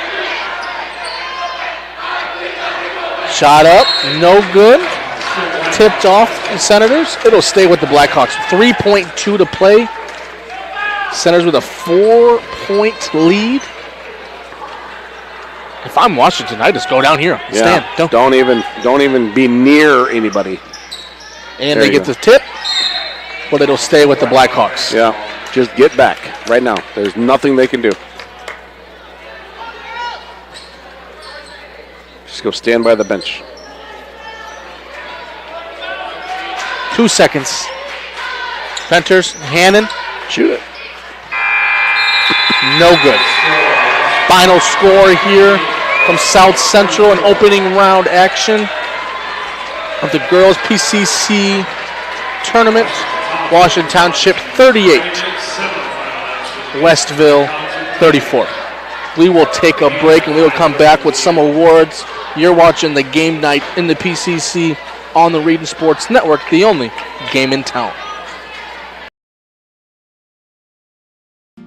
Shot up. No good. Tipped off the Senators. It'll stay with the Blackhawks. 3.2 to play. Senators with a 4-point lead. If I'm Washington, I just go down here. Yeah. Stand. Don't even be near anybody. And they get the tip, but it'll stay with the Blackhawks. Yeah. Just get back right now. There's nothing they can do. Just go stand by the bench. 2 seconds. Venters, Hannon. Shoot it. No good. Final score here from South Central, an opening round action of the girls PCC tournament. Washington Township 38, Westville 34. We will take a break and we will come back with some awards. You're watching the game night in the PCC on the Region Sports Network, the only game in town.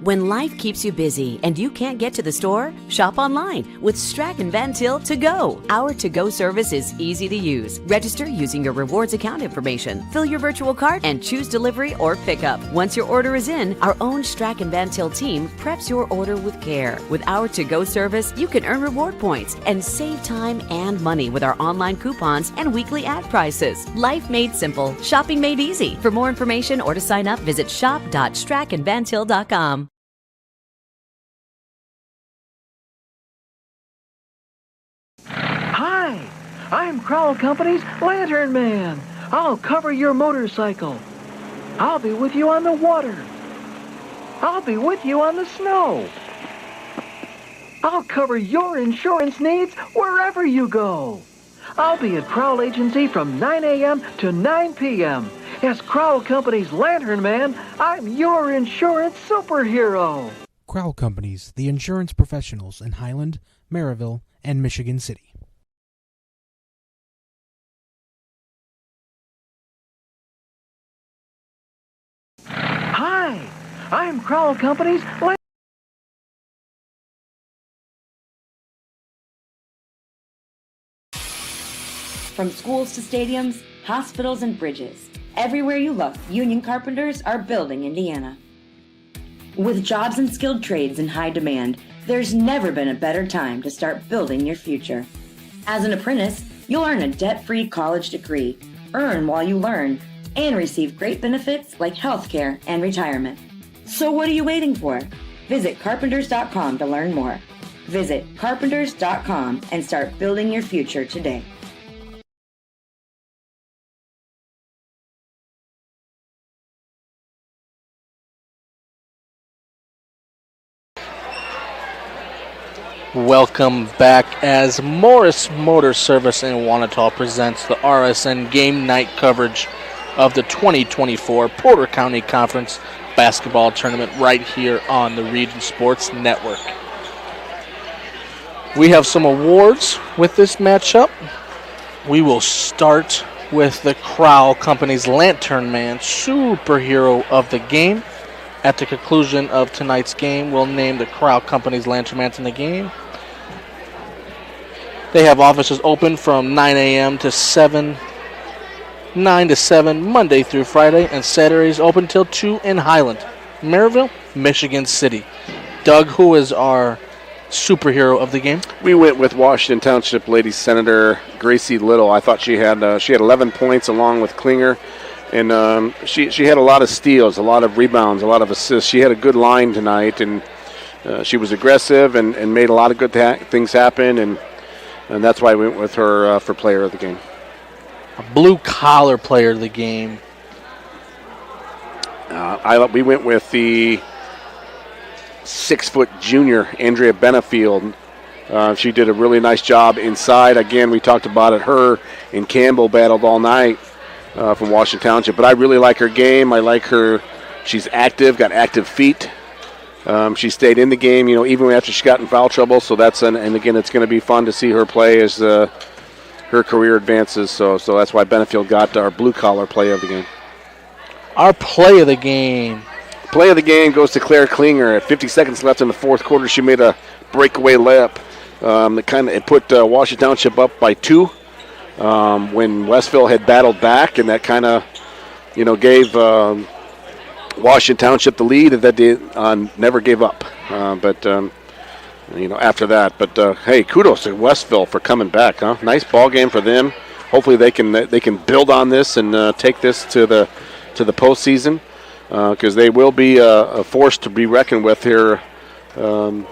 When life keeps you busy and you can't get to the store, shop online with Strachan Van Til To Go. Our to-go service is easy to use. Register using your rewards account information, fill your virtual cart, and choose delivery or pickup. Once your order is in, our own Strachan Van Til team preps your order with care. With our to-go service, you can earn reward points and save time and money with our online coupons and weekly ad prices. Life made simple, shopping made easy. For more information or to sign up, visit shop.strachanvantil.com. Hi, I'm Crowell Company's Lantern Man. I'll cover your motorcycle. I'll be with you on the water. I'll be with you on the snow. I'll cover your insurance needs wherever you go. I'll be at Crowell Agency from 9 a.m. to 9 p.m. As Crowell Company's Lantern Man, I'm your insurance superhero. Crowell Companies, the insurance professionals in Highland, Maryville, and Michigan City. Hi, I'm Crowell Companies. From schools to stadiums, hospitals and bridges, everywhere you look, union carpenters are building Indiana. With jobs and skilled trades in high demand, there's never been a better time to start building your future. As an apprentice, you'll earn a debt-free college degree, earn while you learn, and receive great benefits like healthcare and retirement. So what are you waiting for? Visit carpenters.com to learn more. Visit carpenters.com and start building your future today. Welcome back as Morris Motor Service in Wanata presents the RSN game night coverage of the 2024 Porter County Conference Basketball Tournament right here on the Region Sports Network. We have some awards with this matchup. We will start with the Crowell Company's Lantern Man Superhero of the Game. At the conclusion of tonight's game, we'll name the Crowell Company's Lantern Man in the game. They have offices open from 9 a.m. to 9 to 7, Monday through Friday, and Saturdays open till 2 in Highland, Maryville, Michigan City. Doug, who is our superhero of the game? We went with Washington Township Lady Senator Gracie Little. I thought she had 11 points along with Klinger, and she had a lot of steals, a lot of rebounds, a lot of assists. She had a good line tonight, and she was aggressive and made a lot of good things happen, and that's why we went with her for player of the game. A blue-collar player of the game. We went with the 6-foot junior, Andrea Benefield. She did a really nice job inside. Again, we talked about it. Her and Campbell battled all night from Washington Township. But I really like her game. I like her. She's active, got active feet. She stayed in the game, even after she got in foul trouble. So and again, it's going to be fun to see her play as her career advances. So that's why Benefield got our blue-collar play of the game. Our play of the game. Play of the game goes to Claire Klinger. At 50 seconds left in the fourth quarter, she made a breakaway layup. It put Washington Township up by 2 when Westville had battled back, and that kind of, gave Washington Township the lead, and that they never gave up. After that. But hey, kudos to Westville for coming back. Nice ball game for them. Hopefully they can build on this and take this to the postseason, because they will be a force to be reckoned with here, in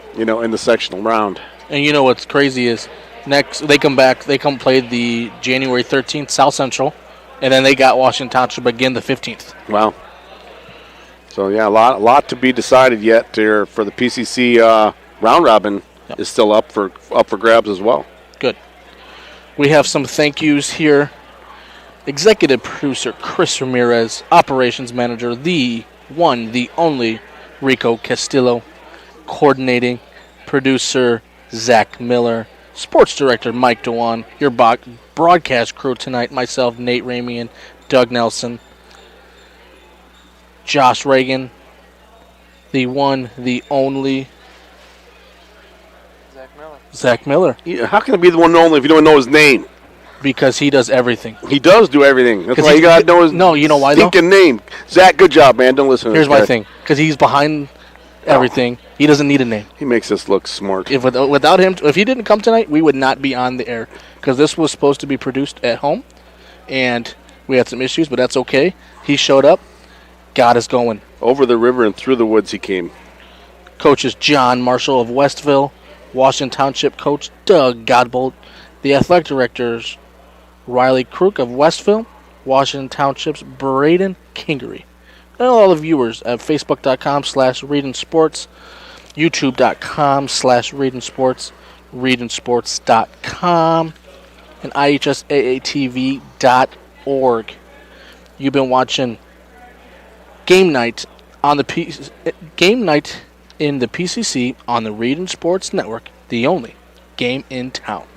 the sectional round. And what's crazy is next they come back. They play the January 13th South Central, and then they got Washington Township again the 15th. Wow. So yeah, a lot to be decided yet here for the PCC round robin. Yep. Is still up for grabs as well. Good. We have some thank yous here. Executive producer Chris Ramirez, operations manager the one, the only Rico Castillo, coordinating producer Zach Miller, sports director Mike Dewan, your broadcast crew tonight, myself, Nate Ramey, and Doug Nelson, Josh Reagan, the one, the only Zach Miller. How can it be the one and only if you don't know his name? Because he does everything. He does do everything. That's why you got to know his stinking name. Zach, good job, man. Don't listen to Here's my thing. Because he's behind everything. He doesn't need a name. He makes us look smart. Without him, if he didn't come tonight, we would not be on the air. Because this was supposed to be produced at home. And we had some issues, but that's okay. He showed up. Got us going. Over the river and through the woods he came. Coaches John Marshall of Westville. Washington Township coach Doug Godbolt. The athletic directors Riley Crook of Westville, Washington Township's Braden Kingery. And all the viewers at Facebook.com/RegionSports, YouTube.com/RegionSports, RegionSports.com, and IHSAATV.org. You've been watching Game Night on the Game Night in the PCC on the Region Sports Network, the only game in town.